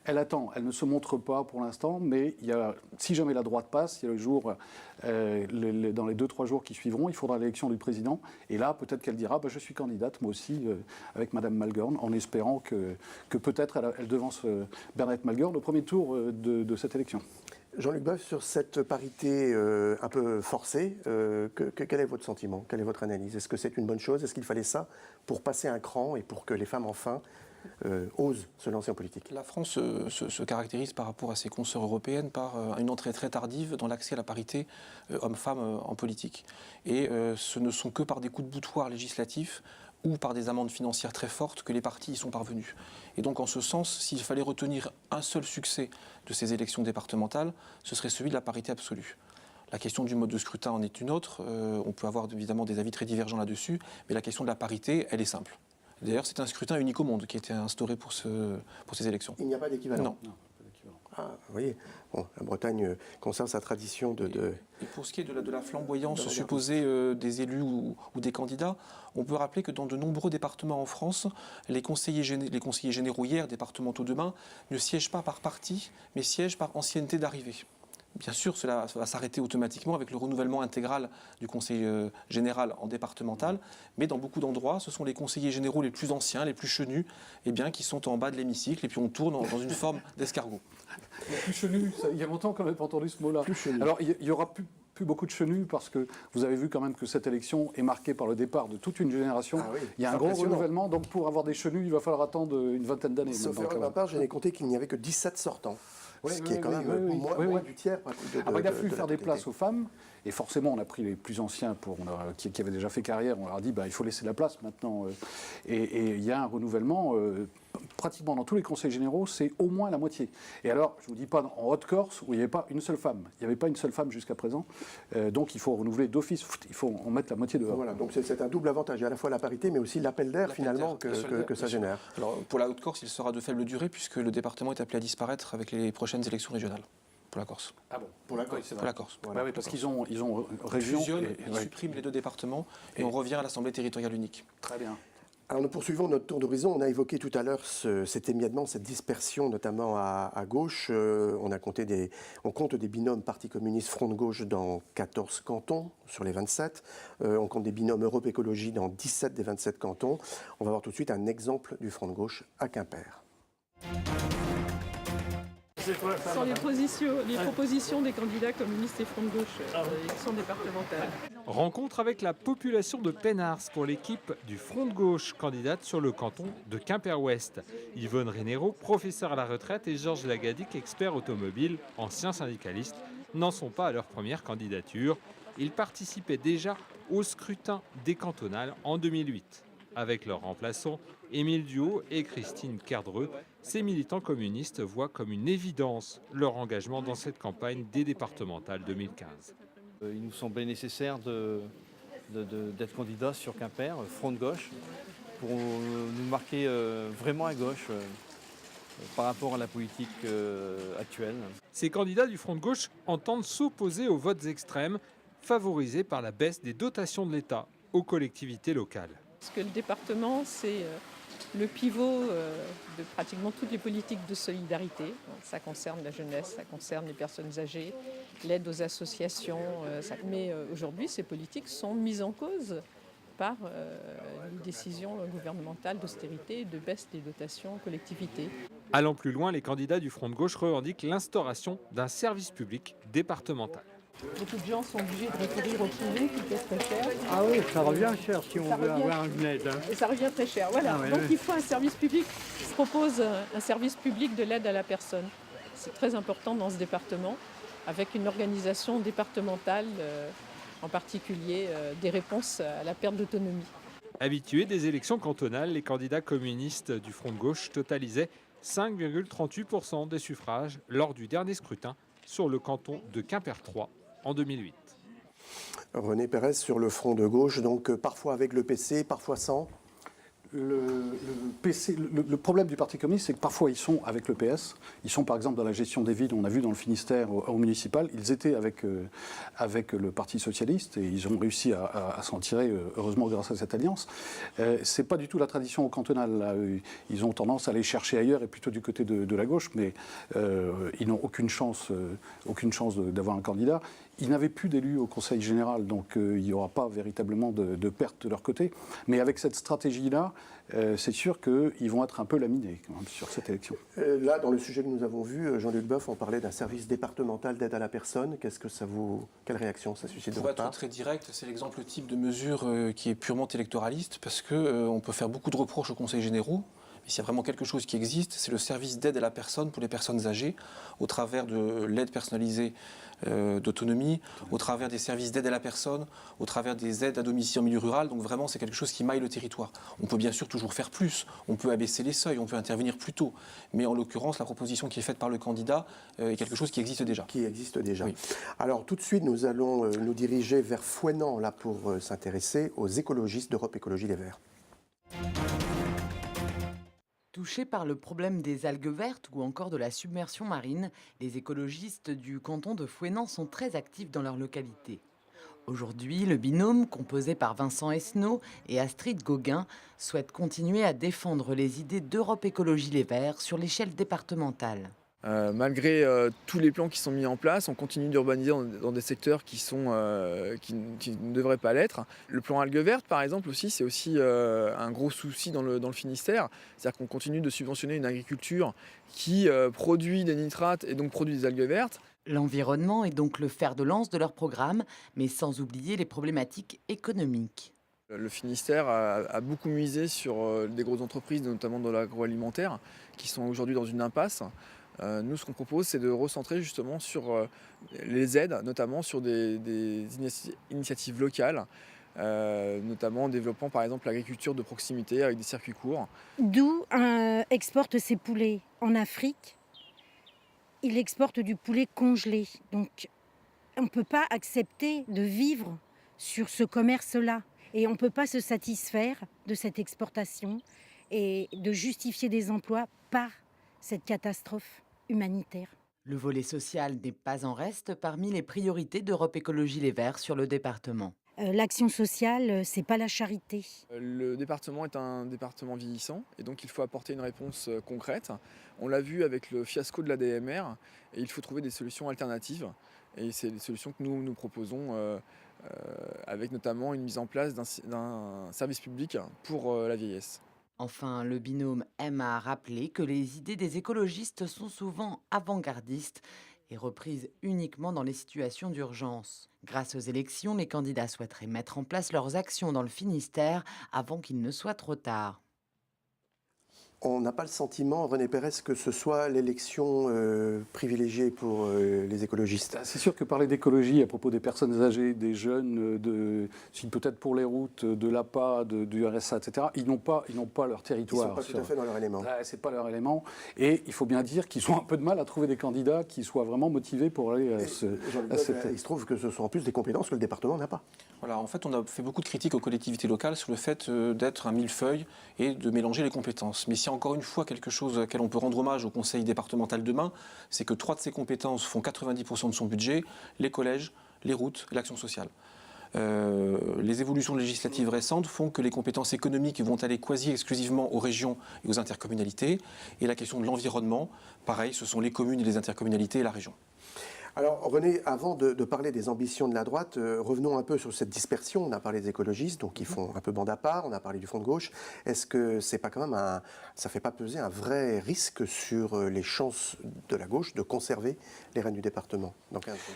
B: Elle attend, elle ne se montre pas pour l'instant, mais si jamais la droite passe, il y a le jour, dans les 2-3 jours qui suivront, il faudra l'élection du président, et là, peut-être qu'elle dira, je suis candidate, moi aussi, avec Madame Malgorn, en espérant que peut-être elle devance Bernadette Malgorn au premier tour de cette élection.
A: Jean-Luc Boeuf, sur cette parité un peu forcée, quel est votre sentiment? Quelle est votre analyse? Est-ce que c'est une bonne chose? Est-ce qu'il fallait ça pour passer un cran et pour que les femmes, enfin, osent se lancer en politique?
C: La France se caractérise par rapport à ses consoeurs européennes par une entrée très tardive dans l'accès à la parité homme-femme en politique. Et ce ne sont que par des coups de boutoir législatifs ou par des amendes financières très fortes que les partis y sont parvenus. Et donc en ce sens, s'il fallait retenir un seul succès de ces élections départementales, ce serait celui de la parité absolue. La question du mode de scrutin en est une autre. On peut avoir évidemment des avis très divergents là-dessus, mais la question de la parité, elle est simple. D'ailleurs, c'est un scrutin unique au monde qui a été instauré pour ces élections.
A: Il n'y a pas d'équivalent?
C: Non.
A: Ah, vous voyez, la Bretagne conserve sa tradition
C: Et pour ce qui est de la flamboyance supposée des élus ou des candidats, on peut rappeler que dans de nombreux départements en France, les conseillers généraux hier, départementaux demain, ne siègent pas par parti, mais siègent par ancienneté d'arrivée. Bien sûr, cela va s'arrêter automatiquement avec le renouvellement intégral du conseil général en départemental, mais dans beaucoup d'endroits, ce sont les conseillers généraux les plus anciens, les plus chenus, qui sont en bas de l'hémicycle, et puis on tourne dans une forme d'escargot.
B: Les plus chenus, il y a longtemps qu'on n'avait pas entendu ce mot-là. Alors, il y aura plus beaucoup de chenus parce que vous avez vu quand même que cette élection est marquée par le départ de toute une génération.
A: Ah oui,
B: il y a un gros renouvellement, donc pour avoir des chenus, il va falloir attendre une vingtaine d'années.
A: Sauf erreur de ma part, je n'ai compté qu'il n'y avait que 17 sortants. Ce qui est quand même moins du tiers.
B: Il a fallu faire des places aux femmes, et forcément on a pris les plus anciens qui avaient déjà fait carrière, on leur a dit il faut laisser la place maintenant. Et il y a un renouvellement, pratiquement dans tous les conseils généraux, c'est au moins la moitié. Et alors, je ne vous dis pas en Haute-Corse où il n'y avait pas une seule femme. Il n'y avait pas une seule femme jusqu'à présent. Donc il faut renouveler d'office, il faut en mettre la moitié dehors.
A: Voilà, donc c'est un double avantage, à la fois la parité, mais aussi l'appel d'air finalement que ça génère.
C: Alors pour la Haute-Corse, il sera de faible durée puisque le département est appelé à disparaître avec les prochaines élections régionales. Pour la Corse.
B: Ah bon?
A: Pour la Corse,
C: c'est vrai. Pour la Corse.
B: Voilà. Oui, parce qu'ils ont région.
C: Ils suppriment les 2 départements et on revient à l'Assemblée territoriale unique.
B: Très bien.
A: Alors nous poursuivons notre tour d'horizon. On a évoqué tout à l'heure cet émiettement, cette dispersion, notamment à gauche. On compte des binômes Parti communiste Front de gauche dans 14 cantons sur les 27. On compte des binômes Europe Écologie dans 17 des 27 cantons. On va voir tout de suite un exemple du Front de gauche à Quimper.
J: sont les propositions des candidats communistes et Front de gauche élections départementales.
R: Rencontre avec la population de Pénars pour l'équipe du Front de gauche, candidate sur le canton de Quimper-Ouest. Yvonne Rénéro, professeure à la retraite, et Georges Lagadic, expert automobile, ancien syndicaliste, n'en sont pas à leur première candidature. Ils participaient déjà au scrutin décantonal en 2008. Avec leurs remplaçants, Émile Duhaut et Christine Cerdreux, ces militants communistes voient comme une évidence leur engagement dans cette campagne des départementales 2015.
S: Il nous semblait nécessaire d'être candidat sur Quimper, Front de gauche, pour nous marquer vraiment à gauche par rapport à la politique actuelle.
R: Ces candidats du Front de gauche entendent s'opposer aux votes extrêmes, favorisés par la baisse des dotations de l'État aux collectivités locales.
J: Parce que le département, c'est le pivot de pratiquement toutes les politiques de solidarité. Ça concerne la jeunesse, ça concerne les personnes âgées, l'aide aux associations. Mais aujourd'hui, ces politiques sont mises en cause par les décisions gouvernementales d'austérité et de baisse des dotations aux collectivités.
R: Allant plus loin, les candidats du Front de gauche revendiquent l'instauration d'un service public départemental.
J: Beaucoup de gens sont obligés de recourir au privé qui coûte très cher.
T: Ah oui, ça revient cher si on veut avoir une aide.
J: Et ça revient très cher, voilà.
T: Ah ouais,
J: donc
T: ouais.
J: il faut un service public. Je propose un service public de l'aide à la personne. C'est très important dans ce département, avec une organisation départementale, en particulier des réponses à la perte d'autonomie.
R: Habitués des élections cantonales, les candidats communistes du Front de gauche totalisaient 5,38% des suffrages lors du dernier scrutin sur le canton de Quimper 3 en 2008.
A: René Pérez sur le Front de gauche, donc parfois avec le PC, parfois sans.
B: Le problème du Parti communiste, c'est que parfois ils sont avec le PS. Ils sont par exemple dans la gestion des villes, on a vu dans le Finistère au municipal, ils étaient avec le Parti socialiste et ils ont réussi à s'en tirer, heureusement grâce à cette alliance. C'est pas du tout la tradition au cantonal. Là. Ils ont tendance à aller chercher ailleurs et plutôt du côté de la gauche, mais ils n'ont aucune chance d'avoir un candidat. Ils n'avaient plus d'élus au Conseil général, donc il n'y aura pas véritablement de perte de leur côté. Mais avec cette stratégie-là, c'est sûr qu'ils vont être un peu laminés quand même, sur cette élection.
A: Là, dans le sujet que nous avons vu, Jean-Luc Boeuf, on parlait d'un service départemental d'aide à la personne. Quelle réaction ça suscite de votre part ?
C: Pour être très direct, c'est l'exemple type de mesure qui est purement électoraliste, parce qu'on peut faire beaucoup de reproches aux conseils généraux. Mais s'il y a vraiment quelque chose qui existe, c'est le service d'aide à la personne pour les personnes âgées, au travers de l'aide personnalisée d'autonomie, au travers des services d'aide à la personne, au travers des aides à domicile en milieu rural. Donc vraiment, c'est quelque chose qui maille le territoire. On peut bien sûr toujours faire plus, on peut abaisser les seuils, on peut intervenir plus tôt. Mais en l'occurrence, la proposition qui est faite par le candidat est quelque chose qui existe déjà.
A: Qui existe déjà.
C: Oui.
A: Alors tout de suite, nous allons nous diriger vers Fouesnant là, pour s'intéresser aux écologistes d'Europe Écologie Les Verts.
U: Touchés par le problème des algues vertes ou encore de la submersion marine, les écologistes du canton de Fouesnant sont très actifs dans leur localité. Aujourd'hui, le binôme, composé par Vincent Esnault et Astrid Gauguin, souhaite continuer à défendre les idées d'Europe Écologie Les Verts sur l'échelle départementale.
V: Malgré tous les plans qui sont mis en place, on continue d'urbaniser dans des secteurs qui ne devraient pas l'être. Le plan algues vertes, par exemple, c'est aussi un gros souci dans le Finistère. C'est-à-dire qu'on continue de subventionner une agriculture qui produit des nitrates et donc produit des algues vertes.
U: L'environnement est donc le fer de lance de leur programme, mais sans oublier les problématiques économiques.
V: Le Finistère a beaucoup misé sur des grosses entreprises, notamment dans l'agroalimentaire, qui sont aujourd'hui dans une impasse. Nous, ce qu'on propose, c'est de recentrer justement sur les aides, notamment sur des initiatives locales, notamment en développant par exemple l'agriculture de proximité avec des circuits courts.
W: D'où exporte ses poulets en Afrique. Il exporte du poulet congelé. Donc, on ne peut pas accepter de vivre sur ce commerce-là. Et on ne peut pas se satisfaire de cette exportation et de justifier des emplois par cette catastrophe humanitaire.
U: Le volet social n'est pas en reste parmi les priorités d'Europe Écologie Les Verts sur le département.
W: L'action sociale, c'est pas la charité.
V: Le département est un département vieillissant et donc il faut apporter une réponse concrète. On l'a vu avec le fiasco de l'ADMR et il faut trouver des solutions alternatives. Et c'est des solutions que nous proposons avec notamment une mise en place d'un service public pour la vieillesse.
U: Enfin, le binôme aime à rappeler que les idées des écologistes sont souvent avant-gardistes et reprises uniquement dans les situations d'urgence. Grâce aux élections, les candidats souhaiteraient mettre en place leurs actions dans le Finistère avant qu'il ne soit trop tard.
A: On n'a pas le sentiment, René Pérez, que ce soit l'élection privilégiée pour les écologistes.
B: C'est sûr que parler d'écologie à propos des personnes âgées, des jeunes, peut-être pour les routes, de l'APA, du RSA, etc., ils n'ont pas leur territoire.
A: Ils ne sont pas tout à fait dans leur élément.
B: C'est pas leur élément. Et il faut bien dire qu'ils ont un peu de mal à trouver des candidats qui soient vraiment motivés pour aller à cette...
A: Il se trouve que ce sont en plus des compétences que le département n'a pas.
C: Voilà, en fait, on a fait beaucoup de critiques aux collectivités locales sur le fait d'être un millefeuille et de mélanger les compétences. Mais s'il y a encore une fois quelque chose à laquelle on peut rendre hommage au conseil départemental demain, c'est que 3 de ses compétences font 90% de son budget, les collèges, les routes, l'action sociale. Les évolutions législatives récentes font que les compétences économiques vont aller quasi exclusivement aux régions et aux intercommunalités. Et la question de l'environnement, pareil, ce sont les communes et les intercommunalités et la région.
A: Alors René, avant de parler des ambitions de la droite, revenons un peu sur cette dispersion. On a parlé des écologistes, donc ils font un peu bande à part, on a parlé du Front de gauche. Est-ce que c'est pas quand même ça fait pas peser un vrai risque sur les chances de la gauche de conserver les rênes du département dans 15 jours ?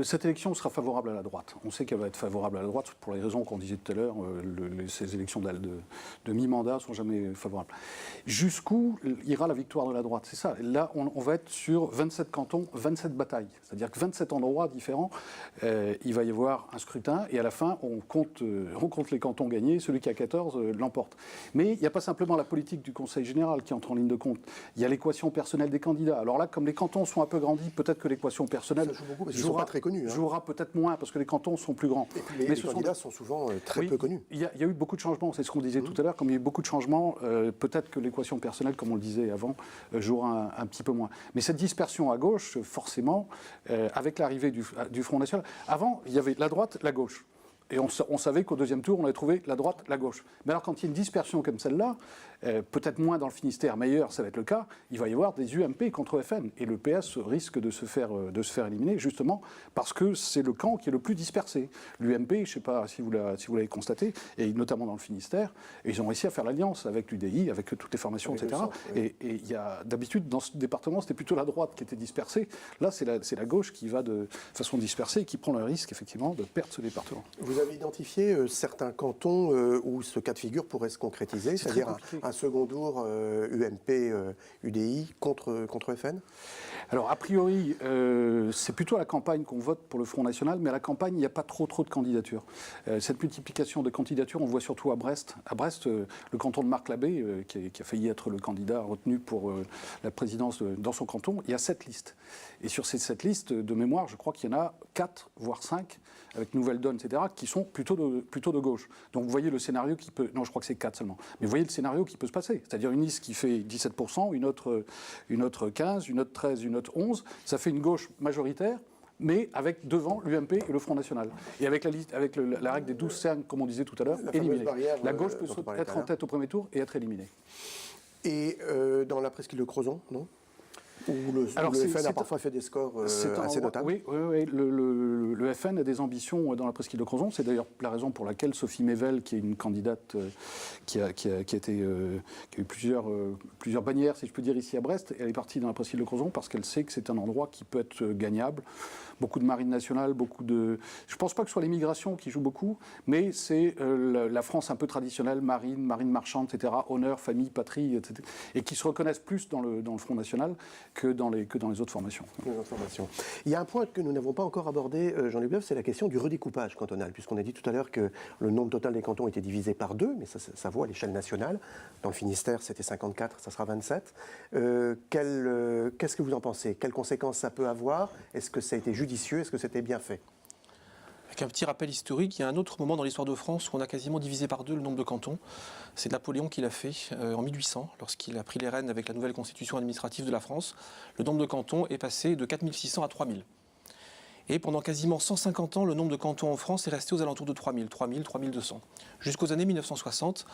B: Cette élection sera favorable à la droite. On sait qu'elle va être favorable à la droite pour les raisons qu'on disait tout à l'heure. Ces élections de mi-mandat ne sont jamais favorables. Jusqu'où ira la victoire de la droite? C'est ça. Là, on va être sur 27 cantons, 27 batailles. C'est-à-dire que 27 endroits différents, il va y avoir un scrutin et à la fin, on compte les cantons gagnés. Celui qui a 14 l'emporte. Mais il n'y a pas simplement la politique du Conseil général qui entre en ligne de compte. Il y a l'équation personnelle des candidats. Alors là, comme les cantons sont un peu grandis, peut-être que l'équation personnelle...
A: Ils ne sont pas très connus.
B: Jouera peut-être moins parce que les cantons sont plus grands.
A: Et puis les candidats sont souvent très peu connus.
B: Il y a eu beaucoup de changements, c'est ce qu'on disait tout à l'heure. Comme il y a eu beaucoup de changements, peut-être que l'équation personnelle, comme on le disait avant, jouera un petit peu moins. Mais cette dispersion à gauche, forcément, avec l'arrivée du Front National... Avant, il y avait la droite, la gauche. Et on savait qu'au deuxième tour, on allait trouver la droite, la gauche. Mais alors, quand il y a une dispersion comme celle-là, peut-être moins dans le Finistère, mais ailleurs, ça va être le cas, il va y avoir des UMP contre FN. Et le PS risque de se faire éliminer, justement, parce que c'est le camp qui est le plus dispersé. L'UMP, je ne sais pas si vous l'avez constaté, et notamment dans le Finistère, ils ont réussi à faire l'alliance avec l'UDI, avec toutes les formations, etc. Et il y a, d'habitude, dans ce département, c'était plutôt la droite qui était dispersée. Là, c'est la gauche qui va de façon dispersée et qui prend le risque, effectivement, de perdre ce département.
A: Vous avez identifié certains cantons où ce cas de figure pourrait se concrétiser, c'est-à-dire un second tour UMP-UDI contre FN?
B: Alors, a priori, c'est plutôt à la campagne qu'on vote pour le Front National, mais à la campagne, il n'y a pas trop de candidatures. Cette multiplication de candidatures, on voit surtout à Brest. À Brest, le canton de Marc Labbé, qui a failli être le candidat retenu pour la présidence dans son canton, il y a 7 listes. Et sur ces 7 listes, de mémoire, je crois qu'il y en a 4, voire 5, avec Nouvelle Donne, etc., qui sont plutôt de gauche. Donc vous voyez le scénario qui peut... Non, je crois que c'est 4 seulement. Mais vous voyez le scénario qui peut se passer. C'est-à-dire une liste qui fait 17%, une autre 15%, une autre 13%, une autre 11%. Ça fait une gauche majoritaire, mais avec devant l'UMP et le Front National. Et avec la règle des 12 cernes, comme on disait tout à l'heure, éliminée. La gauche peut être en tête au premier tour et être éliminée.
A: Et dans la presqu'île de Crozon, non? Où le FN a parfois fait des scores assez notables.
B: Oui, le FN a des ambitions dans la presqu'île de Crozon. C'est d'ailleurs la raison pour laquelle Sophie Mével, qui est une candidate qui a eu plusieurs bannières, si je peux dire, ici à Brest, elle est partie dans la presqu'île de Crozon parce qu'elle sait que c'est un endroit qui peut être gagnable. Beaucoup de marine nationale, je ne pense pas que ce soit l'immigration qui joue beaucoup, mais c'est la France un peu traditionnelle, marine marchande, etc., honneur, famille, patrie, etc., et qui se reconnaissent plus dans le Front National que dans les autres formations.
A: Il y a un point que nous n'avons pas encore abordé, Jean-Luc Boeuf, c'est la question du redécoupage cantonal, puisqu'on a dit tout à l'heure que le nombre total des cantons était divisé par 2, mais ça vaut à l'échelle nationale. Dans le Finistère, c'était 54, ça sera 27. Qu'est-ce que vous en pensez? Quelles conséquences ça peut avoir? Est-ce que ça a été judicieux? Est-ce que c'était bien fait?
C: Avec un petit rappel historique, il y a un autre moment dans l'histoire de France où on a quasiment divisé par 2 le nombre de cantons. C'est Napoléon qui l'a fait en 1800, lorsqu'il a pris les rênes avec la nouvelle constitution administrative de la France. Le nombre de cantons est passé de 4600 à 3000. Et pendant quasiment 150 ans, le nombre de cantons en France est resté aux alentours de 3000, 3200. Jusqu'aux années 1960,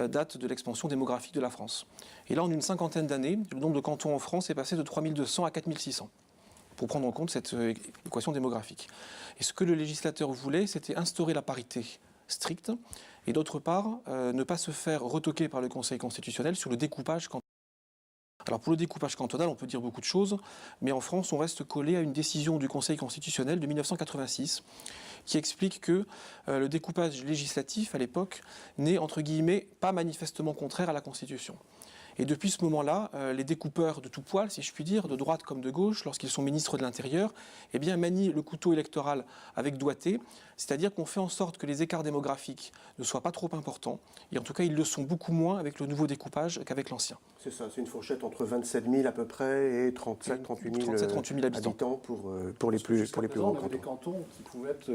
C: date de l'expansion démographique de la France. Et là, en une cinquantaine d'années, le nombre de cantons en France est passé de 3200 à 4600. Pour prendre en compte cette équation démographique. Et ce que le législateur voulait, c'était instaurer la parité stricte et d'autre part, ne pas se faire retoquer par le Conseil constitutionnel sur le découpage cantonal. Alors pour le découpage cantonal, on peut dire beaucoup de choses, mais en France, on reste collé à une décision du Conseil constitutionnel de 1986 qui explique que le découpage législatif, à l'époque, n'est, entre guillemets, pas manifestement contraire à la Constitution. Et depuis ce moment-là, les découpeurs de tout poil, si je puis dire, de droite comme de gauche, lorsqu'ils sont ministres de l'Intérieur, eh bien, manient le couteau électoral avec doigté, c'est-à-dire qu'on fait en sorte que les écarts démographiques ne soient pas trop importants, et en tout cas, ils le sont beaucoup moins avec le nouveau découpage qu'avec l'ancien.
A: C'est ça, c'est une fourchette entre 27 000 à peu près et 37 38 000 habitants pour les plus grands cantons.
B: Des cantons qui pouvaient être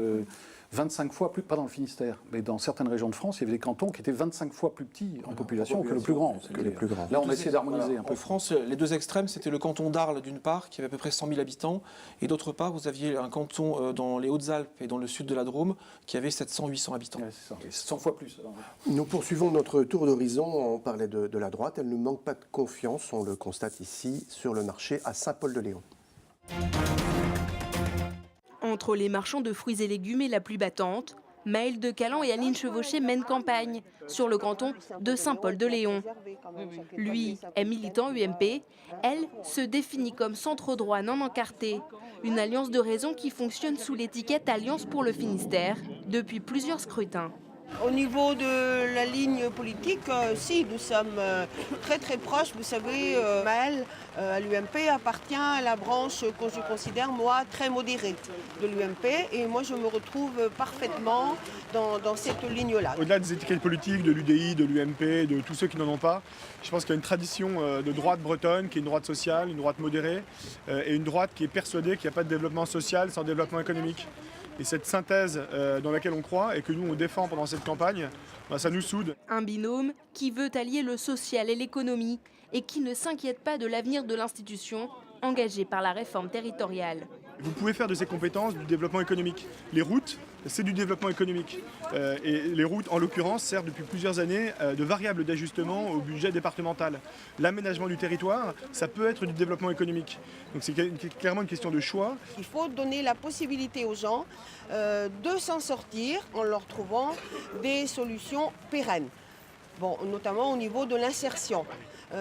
B: 25 fois plus, pas dans le Finistère, mais dans certaines régions de France, il y avait des cantons qui étaient 25 fois plus petits en population que le plus grand. Là, on a essayé d'harmoniser un peu.
C: En France, les deux extrêmes, c'était le canton d'Arles d'une part, qui avait à peu près 100 000 habitants, et d'autre part, vous aviez un canton dans les Hautes-Alpes et dans le sud de la Drôme, qui avait 700-800 habitants.
B: Ouais, c'est ça. 100 fois plus. Alors.
A: Nous poursuivons notre tour d'horizon. On parlait de la droite. Elle ne manque pas de confiance, on le constate ici, sur le marché à Saint-Paul-de-Léon.
D: Entre les marchands de fruits et légumes et la pluie battante, Maëlle de Calan et Aline Chevauché mènent campagne sur le canton de Saint-Paul-de-Léon. Lui est militant UMP, elle se définit comme centre droit non encarté, une alliance de raison qui fonctionne sous l'étiquette Alliance pour le Finistère depuis plusieurs scrutins.
F: Au niveau de la ligne politique, si, nous sommes très très proches. Vous savez, Maëlle, à l'UMP, appartient à la branche que je considère, moi, très modérée de l'UMP. Et moi, je me retrouve parfaitement dans cette ligne-là.
H: Au-delà des étiquettes politiques, de l'UDI, de l'UMP, de tous ceux qui n'en ont pas, je pense qu'il y a une tradition de droite bretonne, qui est une droite sociale, une droite modérée, et une droite qui est persuadée qu'il n'y a pas de développement social sans développement économique. Et cette synthèse dans laquelle on croit et que nous on défend pendant cette campagne, ça nous soude.
D: Un binôme qui veut allier le social et l'économie et qui ne s'inquiète pas de l'avenir de l'institution engagée par la réforme territoriale.
H: Vous pouvez faire de ces compétences du développement économique. Les routes, c'est du développement économique. Et les routes, en l'occurrence, servent depuis plusieurs années de variable d'ajustement au budget départemental. L'aménagement du territoire, ça peut être du développement économique. Donc c'est clairement une question de choix.
F: Il faut donner la possibilité aux gens de s'en sortir en leur trouvant des solutions pérennes. Bon, notamment au niveau de l'insertion.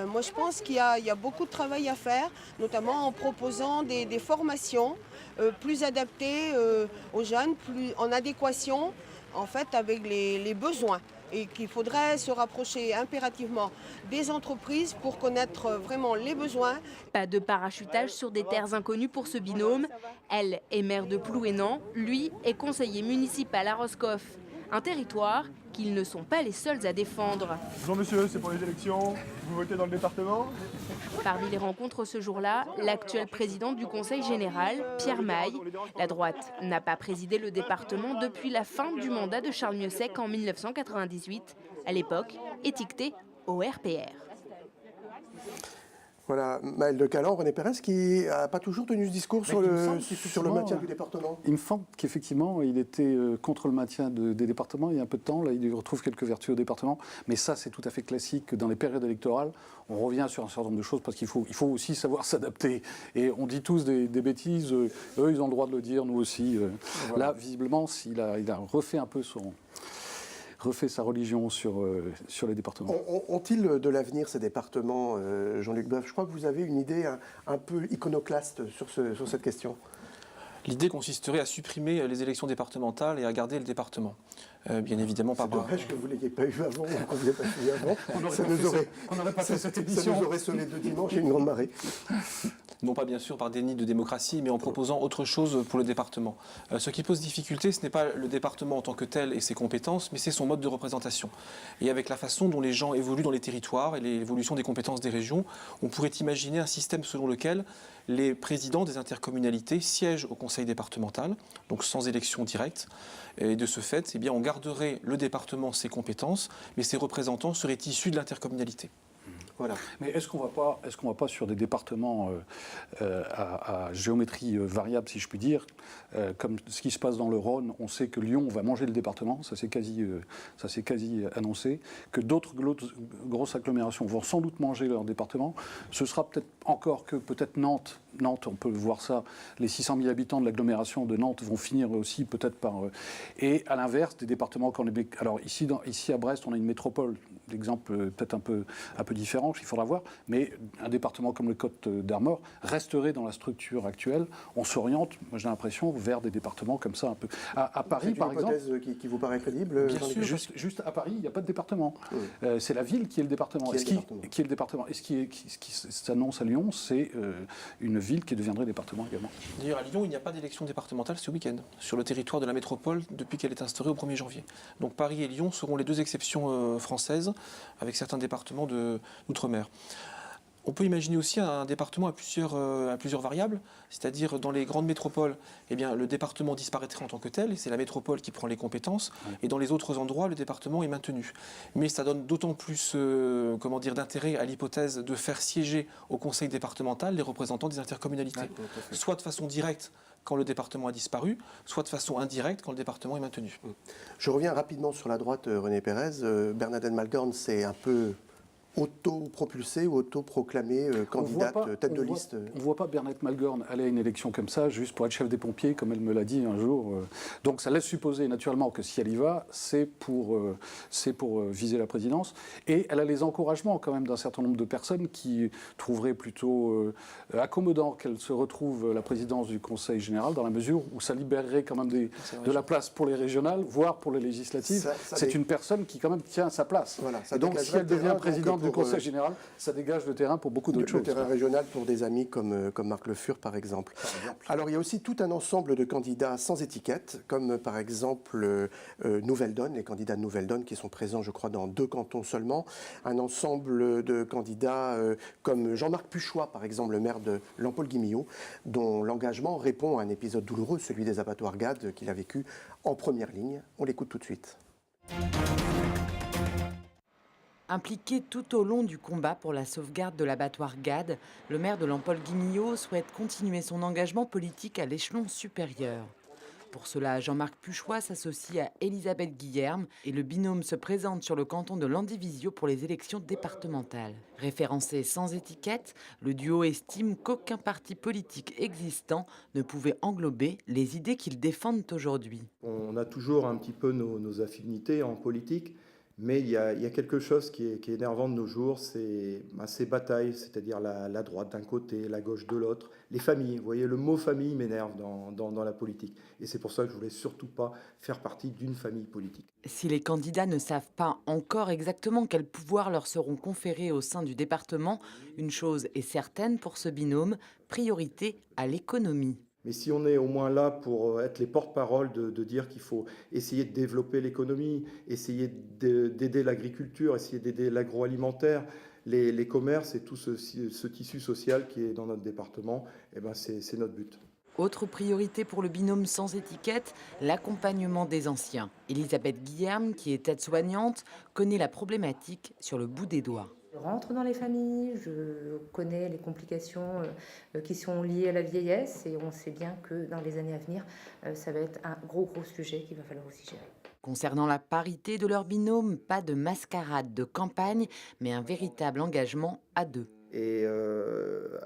F: Moi, je pense qu'il y a beaucoup de travail à faire, notamment en proposant des formations plus adaptées aux jeunes, plus en adéquation en fait, avec les besoins. Et qu'il faudrait se rapprocher impérativement des entreprises pour connaître vraiment les besoins.
D: Pas de parachutage sur des terres inconnues pour ce binôme. Elle est maire de Plouénan, lui est conseiller municipal à Roscoff. Un territoire qu'ils ne sont pas les seuls à défendre.
H: Bonjour monsieur, c'est pour les élections, vous votez dans le département?
D: Parmi les rencontres ce jour-là, l'actuel président du Conseil général, Pierre Maille. La droite n'a pas présidé le département depuis la fin du mandat de Charles Miossec en 1998, à l'époque étiqueté au RPR.
A: Voilà, Maëlle de Calan, René Pérez, qui n'a pas toujours tenu ce discours sur le maintien du département.
B: Il me semble qu'effectivement, il était contre le maintien des départements il y a un peu de temps. Là, il retrouve quelques vertus au département. Mais ça, c'est tout à fait classique. Dans les périodes électorales, on revient sur un certain nombre de choses parce qu'il faut aussi savoir s'adapter. Et on dit tous des bêtises. Eux, ils ont le droit de le dire, nous aussi. Voilà. Là, visiblement, il a refait un peu refait sa religion sur les départements.
A: Ont-ils de l'avenir, ces départements, Jean-Luc Boeuf? Je crois que vous avez une idée un peu iconoclaste sur cette question.
C: L'idée consisterait à supprimer les élections départementales et à garder le département. Bien évidemment,
A: c'est dommage que vous ne l'ayez pas eu avant, qu'on ne l'ait pas suivi avant. On n'aurait pas fait cette émission. Ça nous aurait sonné 2 dimanches et une grande marée.
C: Non pas bien sûr par déni de démocratie, mais en proposant autre chose pour le département. Ce qui pose difficulté, ce n'est pas le département en tant que tel et ses compétences, mais c'est son mode de représentation. Et avec la façon dont les gens évoluent dans les territoires et l'évolution des compétences des régions, on pourrait imaginer un système selon lequel les présidents des intercommunalités siègent au conseil départemental, donc sans élection directe. Et de ce fait, eh bien, on garderait le département ses compétences, mais ses représentants seraient issus de l'intercommunalité.
A: Voilà.
B: Mais est-ce qu'on va pas sur des départements à géométrie variable, si je puis dire, comme ce qui se passe dans le Rhône, on sait que Lyon va manger le département, ça c'est quasi annoncé, que d'autres grosses agglomérations vont sans doute manger leur département. Ce sera peut-être encore que peut-être Nantes, on peut voir ça, les 600 000 habitants de l'agglomération de Nantes vont finir aussi peut-être par... et à l'inverse, des départements comme les... Alors ici à Brest, on a une métropole, l'exemple peut-être un peu différent, il faudra voir, mais un département comme le Côtes-d'Armor resterait dans la structure actuelle. On s'oriente, moi j'ai l'impression, vers des départements comme ça un peu. À Paris, par exemple...
A: C'est une hypothèse qui vous paraît crédible?
B: Bien sûr, juste à Paris, il n'y a pas de département. Oui. C'est la ville qui est le département. Qui est le département. Et ce qui s'annonce à Lyon, c'est une ville qui deviendrait département également.
C: D'ailleurs, à Lyon, il n'y a pas d'élection départementale ce week-end, sur le territoire de la métropole, depuis qu'elle est instaurée au 1er janvier. Donc Paris et Lyon seront les deux exceptions françaises, avec certains départements d'outre-mer. On peut imaginer aussi un département à plusieurs variables, c'est-à-dire dans les grandes métropoles, eh bien, le département disparaîtrait en tant que tel, et c'est la métropole qui prend les compétences, et dans les autres endroits, le département est maintenu. Mais ça donne d'autant plus d'intérêt à l'hypothèse de faire siéger au conseil départemental les représentants des intercommunalités, soit de façon directe quand le département a disparu, soit de façon indirecte quand le département est maintenu.
A: Je reviens rapidement sur la droite, René Pérez. Bernadette Malgorn, c'est un peu auto-propulsée ou auto-proclamée candidate tête de liste?
B: On ne voit pas Bernadette Malgorn aller à une élection comme ça, juste pour être chef des pompiers, comme elle me l'a dit un jour. Donc ça laisse supposer naturellement que si elle y va, c'est pour viser la présidence. Et elle a les encouragements quand même d'un certain nombre de personnes qui trouveraient plutôt accommodant qu'elle se retrouve à la présidence du Conseil général, dans la mesure où ça libérerait quand même de la place pour les régionales, voire pour les législatives. C'est une personne qui quand même tient sa place.
A: Voilà,
B: et donc si elle devient présidente du Conseil général, ça dégage le terrain pour beaucoup d'autres choses.
A: Le terrain régional pour des amis comme Marc Le Fur, par exemple. Alors, il y a aussi tout un ensemble de candidats sans étiquette, comme par exemple Nouvelle Donne, les candidats de Nouvelle Donne qui sont présents, je crois, dans 2 cantons seulement. Un ensemble de candidats comme Jean-Marc Puchois, par exemple, le maire de Lampol-Guimillot, dont l'engagement répond à un épisode douloureux, celui des abattoirs GAD qu'il a vécu en première ligne. On l'écoute tout de suite.
U: Impliqué tout au long du combat pour la sauvegarde de l'abattoir GAD, le maire de Lampol-Guimillot souhaite continuer son engagement politique à l'échelon supérieur. Pour cela, Jean-Marc Puchois s'associe à Elisabeth Guillerme et le binôme se présente sur le canton de Landivisiau pour les élections départementales. Référencé sans étiquette, le duo estime qu'aucun parti politique existant ne pouvait englober les idées qu'ils défendent aujourd'hui.
E: On a toujours un petit peu nos affinités en politique. Mais il y a quelque chose qui est énervant de nos jours, c'est ces batailles, c'est-à-dire la droite d'un côté, la gauche de l'autre, les familles. Vous voyez, le mot famille m'énerve dans la politique. Et c'est pour ça que je ne voulais surtout pas faire partie d'une famille politique.
U: Si les candidats ne savent pas encore exactement quels pouvoirs leur seront conférés au sein du département, une chose est certaine pour ce binôme, priorité à l'économie.
E: Mais si on est au moins là pour être les porte-parole de dire qu'il faut essayer de développer l'économie, essayer d'aider l'agriculture, essayer d'aider l'agroalimentaire, les commerces et tout ce tissu social qui est dans notre département, eh ben c'est notre but.
U: Autre priorité pour le binôme sans étiquette, l'accompagnement des anciens. Elisabeth Guillerme, qui est aide-soignante, connaît la problématique sur le bout des doigts.
G: Je rentre dans les familles, je connais les complications qui sont liées à la vieillesse et on sait bien que dans les années à venir, ça va être un gros sujet qu'il va falloir aussi gérer.
U: Concernant la parité de leur binôme, pas de mascarade de campagne, mais un véritable engagement à deux.
E: Et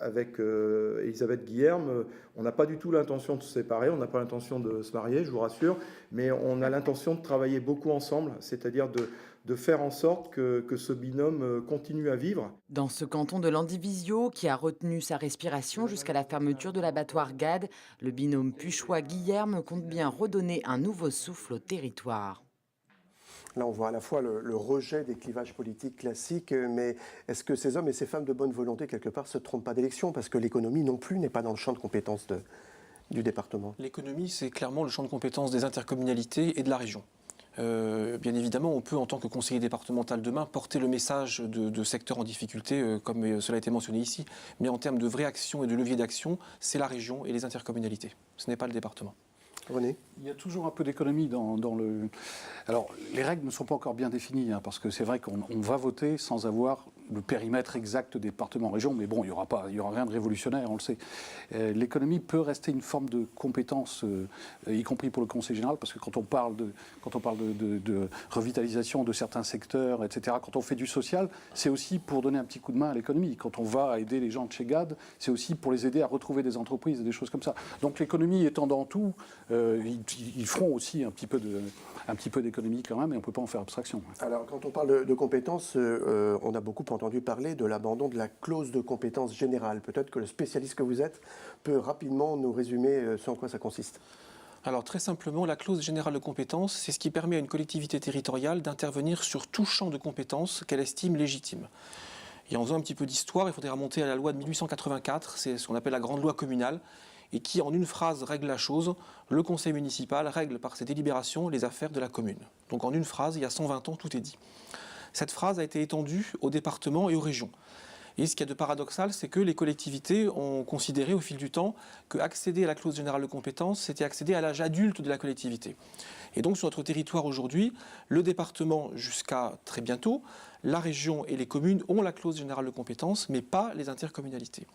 E: avec Elisabeth Guillerme, on n'a pas du tout l'intention de se séparer, on n'a pas l'intention de se marier, je vous rassure, mais on a l'intention de travailler beaucoup ensemble, c'est-à-dire de faire en sorte que ce binôme continue à vivre.
U: Dans ce canton de Landivisiau, qui a retenu sa respiration jusqu'à la fermeture de l'abattoir GAD, le binôme Puchois-Guillerme compte bien redonner un nouveau souffle au territoire.
A: Là, on voit à la fois le rejet des clivages politiques classiques, mais est-ce que ces hommes et ces femmes de bonne volonté, quelque part, ne se trompent pas d'élection? Parce que l'économie non plus n'est pas dans le champ de compétences du département.
C: L'économie, c'est clairement le champ de compétences des intercommunalités et de la région. Bien évidemment, on peut, en tant que conseiller départemental demain, porter le message de secteurs en difficulté, comme cela a été mentionné ici. Mais en termes de vraie action et de levier d'action, c'est la région et les intercommunalités. Ce n'est pas le département.
A: René ?
B: Il y a toujours un peu d'économie dans le... Alors, les règles ne sont pas encore bien définies, parce que c'est vrai qu'on va voter sans avoir le périmètre exact des départements-régions, mais bon, il n'y aura rien de révolutionnaire, on le sait. L'économie peut rester une forme de compétence, y compris pour le Conseil général, parce que quand on parle de revitalisation de certains secteurs, etc., quand on fait du social, c'est aussi pour donner un petit coup de main à l'économie. Quand on va aider les gens de chez GAD, c'est aussi pour les aider à retrouver des entreprises et des choses comme ça. Donc l'économie étant dans tout, ils feront aussi un petit peu d'économie quand même, et on ne peut pas en faire abstraction.
A: Alors, quand on parle de compétences, on a beaucoup entendu parler de l'abandon de la clause de compétence générale. Peut-être que le spécialiste que vous êtes peut rapidement nous résumer ce en quoi ça consiste.
C: Alors très simplement, la clause générale de compétence, c'est ce qui permet à une collectivité territoriale d'intervenir sur tout champ de compétences qu'elle estime légitime. Et en faisant un petit peu d'histoire, il faudrait remonter à la loi de 1884, c'est ce qu'on appelle la grande loi communale, et qui en une phrase règle la chose. Le conseil municipal règle par ses délibérations les affaires de la commune. Donc en une phrase, il y a 120 ans, tout est dit. Cette phrase a été étendue aux départements et aux régions. Et ce qu'il y a de paradoxal, c'est que les collectivités ont considéré au fil du temps qu'accéder à la clause générale de compétence, c'était accéder à l'âge adulte de la collectivité. Et donc sur notre territoire aujourd'hui, le département jusqu'à très bientôt, la région et les communes ont la clause générale de compétence, mais pas les intercommunalités.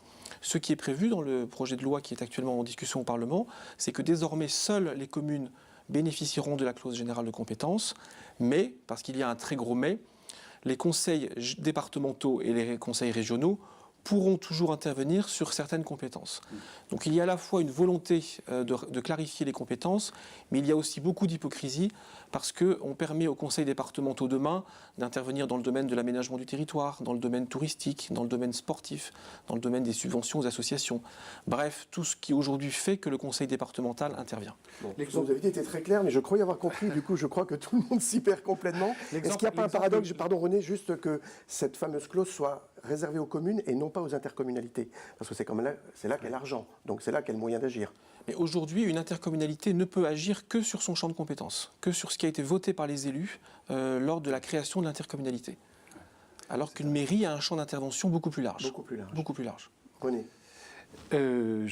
C: Ce qui est prévu dans le projet de loi qui est actuellement en discussion au Parlement, c'est que désormais seules les communes bénéficieront de la clause générale de compétence, mais, parce qu'il y a un très gros mais, les conseils départementaux et les conseils régionaux pourront toujours intervenir sur certaines compétences. Donc il y a à la fois une volonté de clarifier les compétences, mais il y a aussi beaucoup d'hypocrisie parce qu'on permet aux conseils départementaux demain d'intervenir dans le domaine de l'aménagement du territoire, dans le domaine touristique, dans le domaine sportif, dans le domaine des subventions aux associations. Bref, tout ce qui aujourd'hui fait que le conseil départemental intervient.
A: Bon, vous avez été très clair, mais je crois y avoir compris, du coup je crois que tout le monde s'y perd complètement. Est-ce qu'il n'y a pas un paradoxe, pardon René, juste que cette fameuse clause soit réservée aux communes et non pas aux intercommunalités? Parce que c'est là qu'est l'argent, donc c'est là qu'est le moyen d'agir.
C: Mais aujourd'hui, une intercommunalité ne peut agir que sur son champ de compétences, que sur ce qui a été voté par les élus lors de la création de l'intercommunalité. Alors qu'une mairie a un champ d'intervention beaucoup plus large. Beaucoup plus large.
A: René.
B: On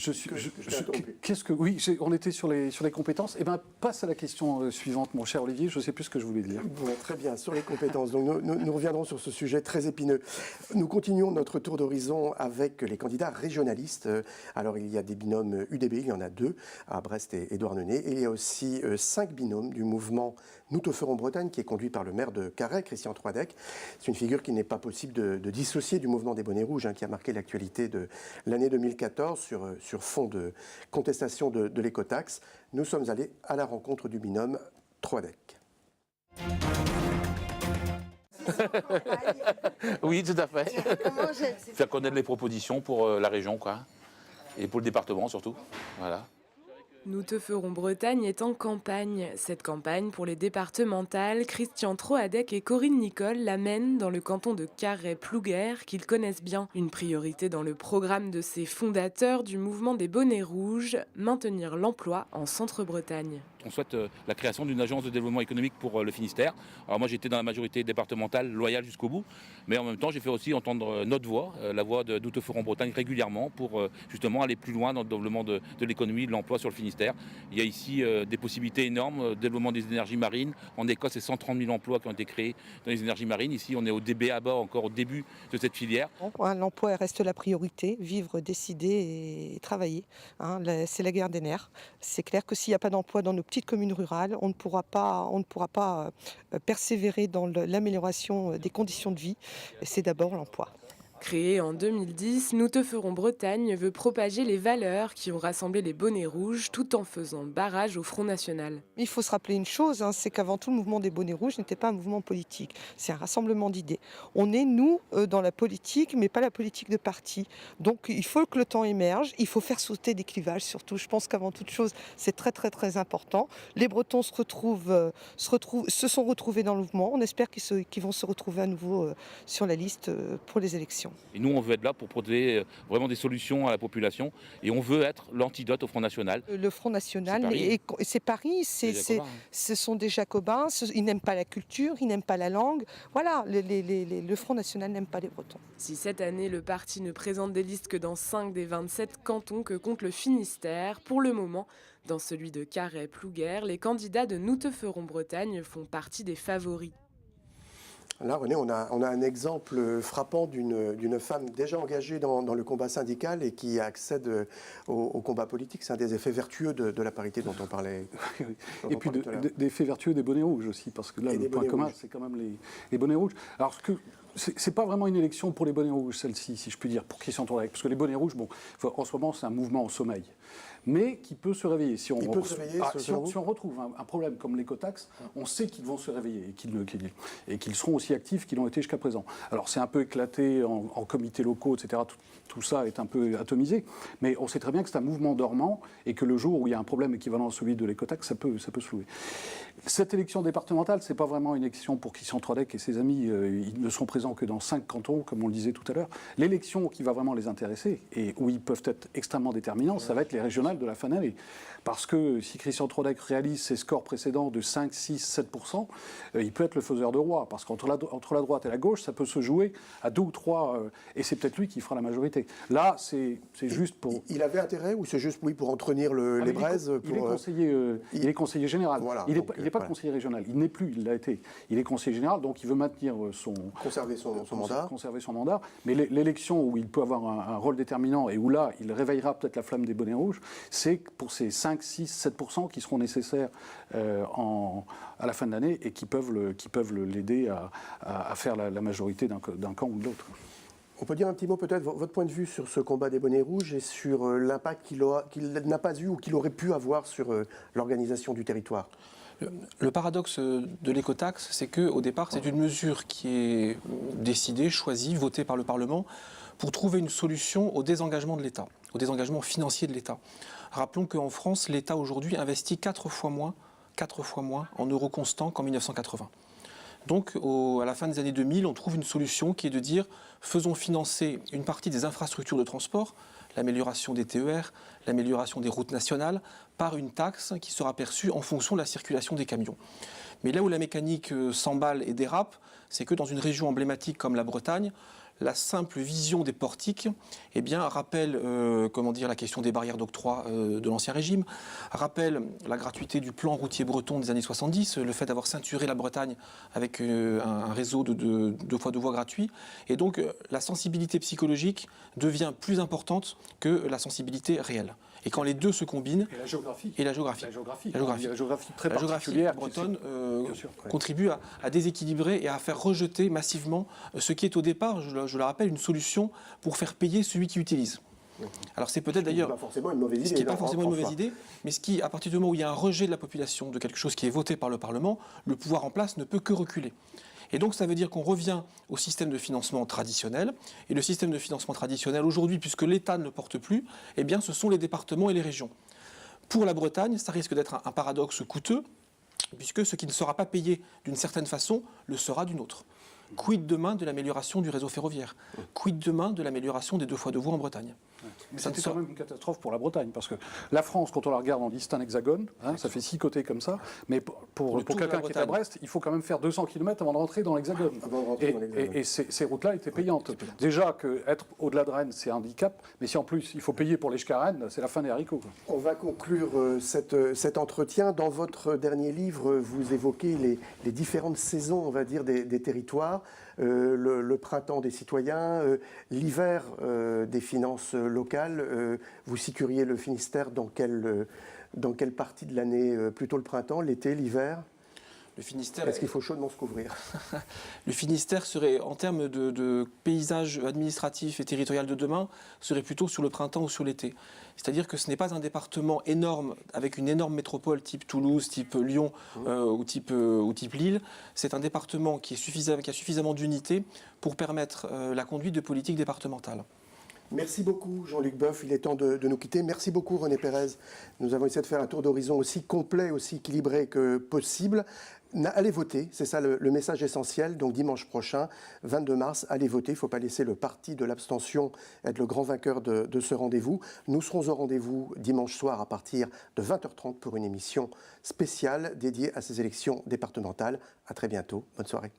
B: était sur les compétences. Eh bien, passe à la question suivante, mon cher Olivier. Je ne sais plus ce que je voulais dire.
A: Bon, très bien, sur les compétences. Donc, nous reviendrons sur ce sujet très épineux. Nous continuons notre tour d'horizon avec les candidats régionalistes. Alors, il y a des binômes UDB, il y en a 2, à Brest et Douarnenez. Et il y a aussi 5 binômes du mouvement Nous te ferons Bretagne, qui est conduit par le maire de Carhaix, Christian Troadec. C'est une figure qu'il n'est pas possible de dissocier du mouvement des Bonnets Rouges, qui a marqué l'actualité de l'année 2014 sur fond de contestation de l'écotaxe. Nous sommes allés à la rencontre du binôme Troadec.
I: Oui, tout à fait. Faire connaître les propositions pour la région, quoi. Et pour le département, surtout. Voilà.
K: Nous te ferons Bretagne est en campagne. Cette campagne pour les départementales, Christian Troadec et Corinne Nicole la mènent dans le canton de Carhaix-Plouguer, qu'ils connaissent bien. Une priorité dans le programme de ces fondateurs du mouvement des Bonnets Rouges, maintenir l'emploi en Centre-Bretagne.
I: On souhaite la création d'une agence de développement économique pour le Finistère. Alors moi j'étais dans la majorité départementale loyale jusqu'au bout, mais en même temps j'ai fait aussi entendre notre voix, la voix de Nous te ferons Bretagne régulièrement pour justement aller plus loin dans le développement de l'économie, de l'emploi sur le Finistère. Il y a ici des possibilités énormes, développement des énergies marines. En Écosse, c'est 130 000 emplois qui ont été créés dans les énergies marines. Ici on est au début à bas, encore au début de cette filière.
N: L'emploi reste la priorité, vivre, décider et travailler. C'est la guerre des nerfs. C'est clair que s'il n'y a pas d'emploi dans nos petites communes rurales, on ne pourra pas persévérer dans l'amélioration des conditions de vie. C'est d'abord l'emploi.
K: Créé en 2010, Nous te ferons Bretagne veut propager les valeurs qui ont rassemblé les Bonnets Rouges tout en faisant barrage au Front National.
N: Il faut se rappeler une chose, c'est qu'avant tout le mouvement des Bonnets Rouges n'était pas un mouvement politique, c'est un rassemblement d'idées. On est, nous, dans la politique, mais pas la politique de parti. Donc il faut que le temps émerge, il faut faire sauter des clivages surtout. Je pense qu'avant toute chose, c'est très très très important. Les Bretons se sont retrouvés dans le mouvement, on espère qu'ils vont se retrouver à nouveau sur la liste pour les élections.
I: Et nous, on veut être là pour proposer vraiment des solutions à la population et on veut être l'antidote au Front National.
N: Le Front National, c'est Paris, ce sont des Jacobins, ils n'aiment pas la culture, ils n'aiment pas la langue. Voilà, le Front National n'aime pas les Bretons.
K: Si cette année, le parti ne présente des listes que dans 5 des 27 cantons que compte le Finistère, pour le moment, dans celui de Carhaix-Plouguer, les candidats de Nous te ferons Bretagne font partie des favoris.
A: Là, René, on a un exemple frappant d'une femme déjà engagée dans le combat syndical et qui accède au combat politique. C'est un des effets vertueux de la parité dont on parlait.
B: Et puis des effets vertueux des bonnets rouges aussi, parce que là, le point commun, c'est quand même les bonnets rouges. Alors, c'est pas vraiment une élection pour les bonnets rouges, celle-ci, si je puis dire, pour Christian Troadec, parce que les bonnets rouges, bon, en ce moment, c'est un mouvement en sommeil, mais qui peut se réveiller. Si on retrouve un problème comme l'écotaxe, on sait qu'ils vont se réveiller et qu'ils seront aussi actifs qu'ils l'ont été jusqu'à présent. Alors, c'est un peu éclaté en comités locaux, etc. Tout ça est un peu atomisé, mais on sait très bien que c'est un mouvement dormant et que le jour où il y a un problème équivalent à celui de l'écotaxe, ça peut se louer. Cette élection départementale, c'est pas vraiment une élection pour Christian Troadec et ses amis. Ils ne seront présents que dans 5 cantons, comme on le disait tout à l'heure. L'élection qui va vraiment les intéresser et où ils peuvent être extrêmement déterminants, ça va être les régionales de la fin d'année. Parce que si Christian Troadec réalise ses scores précédents de 5, 6, 7%, il peut être le faiseur de roi. Parce qu'entre la droite et la gauche, ça peut se jouer à 2 ou 3, et c'est peut-être lui qui fera la majorité. Là, c'est juste pour...
A: Il avait intérêt ou c'est juste pour entretenir les braises
B: Il est conseiller général.
A: Voilà,
B: il n'est pas conseiller régional. Il n'est plus, il l'a été. Il est conseiller général, donc il veut maintenir
A: conserver
B: son mandat. Mais l'élection où il peut avoir un rôle déterminant et où là, il réveillera peut-être la flamme des bonnets rouges, c'est pour ces 5, 6, 7% qui seront nécessaires à la fin de l'année et qui peuvent l'aider à faire la majorité d'un camp ou de l'autre.
A: On peut dire un petit mot peut-être, votre point de vue sur ce combat des bonnets rouges et sur l'impact qu'il n'a pas eu ou qu'il aurait pu avoir sur l'organisation du territoire.
C: Le paradoxe de l'écotaxe, c'est qu'au départ, c'est une mesure qui est décidée, choisie, votée par le Parlement pour trouver une solution au désengagement de l'État, au désengagement financier de l'État. Rappelons qu'en France, l'État aujourd'hui investit 4 fois moins en euros constants qu'en 1980. Donc, à la fin des années 2000, on trouve une solution qui est de dire faisons financer une partie des infrastructures de transport, l'amélioration des TER, l'amélioration des routes nationales, par une taxe qui sera perçue en fonction de la circulation des camions. Mais là où la mécanique s'emballe et dérape, c'est que dans une région emblématique comme la Bretagne, la simple vision des portiques rappelle la question des barrières d'octroi de l'Ancien Régime, rappelle la gratuité du plan routier breton des années 70, le fait d'avoir ceinturé la Bretagne avec un réseau de 2 fois 2 voies gratuits. Et donc la sensibilité psychologique devient plus importante que la sensibilité réelle. Et quand les deux se combinent...
B: Et la géographie.
C: La géographie
B: très particulière
C: bretonne contribue à déséquilibrer et à faire rejeter massivement ce qui est au départ, je le rappelle, une solution pour faire payer celui qui utilise. Alors c'est peut-être d'ailleurs...
A: Ce qui n'est
C: pas forcément une mauvaise idée, mais à partir du moment où il y a un rejet de la population de quelque chose qui est voté par le Parlement, le pouvoir en place ne peut que reculer. Et donc ça veut dire qu'on revient au système de financement traditionnel. Et le système de financement traditionnel aujourd'hui, puisque l'État ne le porte plus, ce sont les départements et les régions. Pour la Bretagne, ça risque d'être un paradoxe coûteux, puisque ce qui ne sera pas payé d'une certaine façon le sera d'une autre. Quid demain de l'amélioration du réseau ferroviaire? Quid demain de l'amélioration des 2 fois 2 voies en Bretagne?
B: Mais c'était quand même une catastrophe pour la Bretagne, parce que la France, quand on la regarde en liste un hexagone, ça fait 6 côtés comme ça, mais pour quelqu'un qui est à Brest, il faut quand même faire 200 km avant de rentrer dans l'hexagone. Et ces routes-là étaient payantes. Déjà qu'être au-delà de Rennes, c'est un handicap, mais si en plus il faut payer pour les jusqu'à Rennes, c'est la fin des haricots.
A: On va conclure cet entretien. Dans votre dernier livre, vous évoquez les différentes saisons, on va dire, des territoires. Le printemps des citoyens, l'hiver des finances locales. Vous situeriez le Finistère dans quelle partie de l'année? Plutôt le printemps, l'été, l'hiver?
C: Le Finistère...
A: Est-ce qu'il faut chaudement se couvrir?
C: Le Finistère serait, en termes de paysage administratif et territorial de demain, serait plutôt sur le printemps ou sur l'été. C'est-à-dire que ce n'est pas un département énorme, avec une énorme métropole type Toulouse, type Lyon ou type Lille. C'est un département qui a suffisamment d'unité pour permettre la conduite de politiques départementales.
A: Merci beaucoup Jean-Luc Boeuf, il est temps de nous quitter. Merci beaucoup René Pérez. Nous avons essayé de faire un tour d'horizon aussi complet, aussi équilibré que possible. Allez voter, c'est ça le message essentiel. Donc dimanche prochain, 22 mars, allez voter. Il ne faut pas laisser le parti de l'abstention être le grand vainqueur de ce rendez-vous. Nous serons au rendez-vous dimanche soir à partir de 20h30 pour une émission spéciale dédiée à ces élections départementales. À très bientôt. Bonne soirée.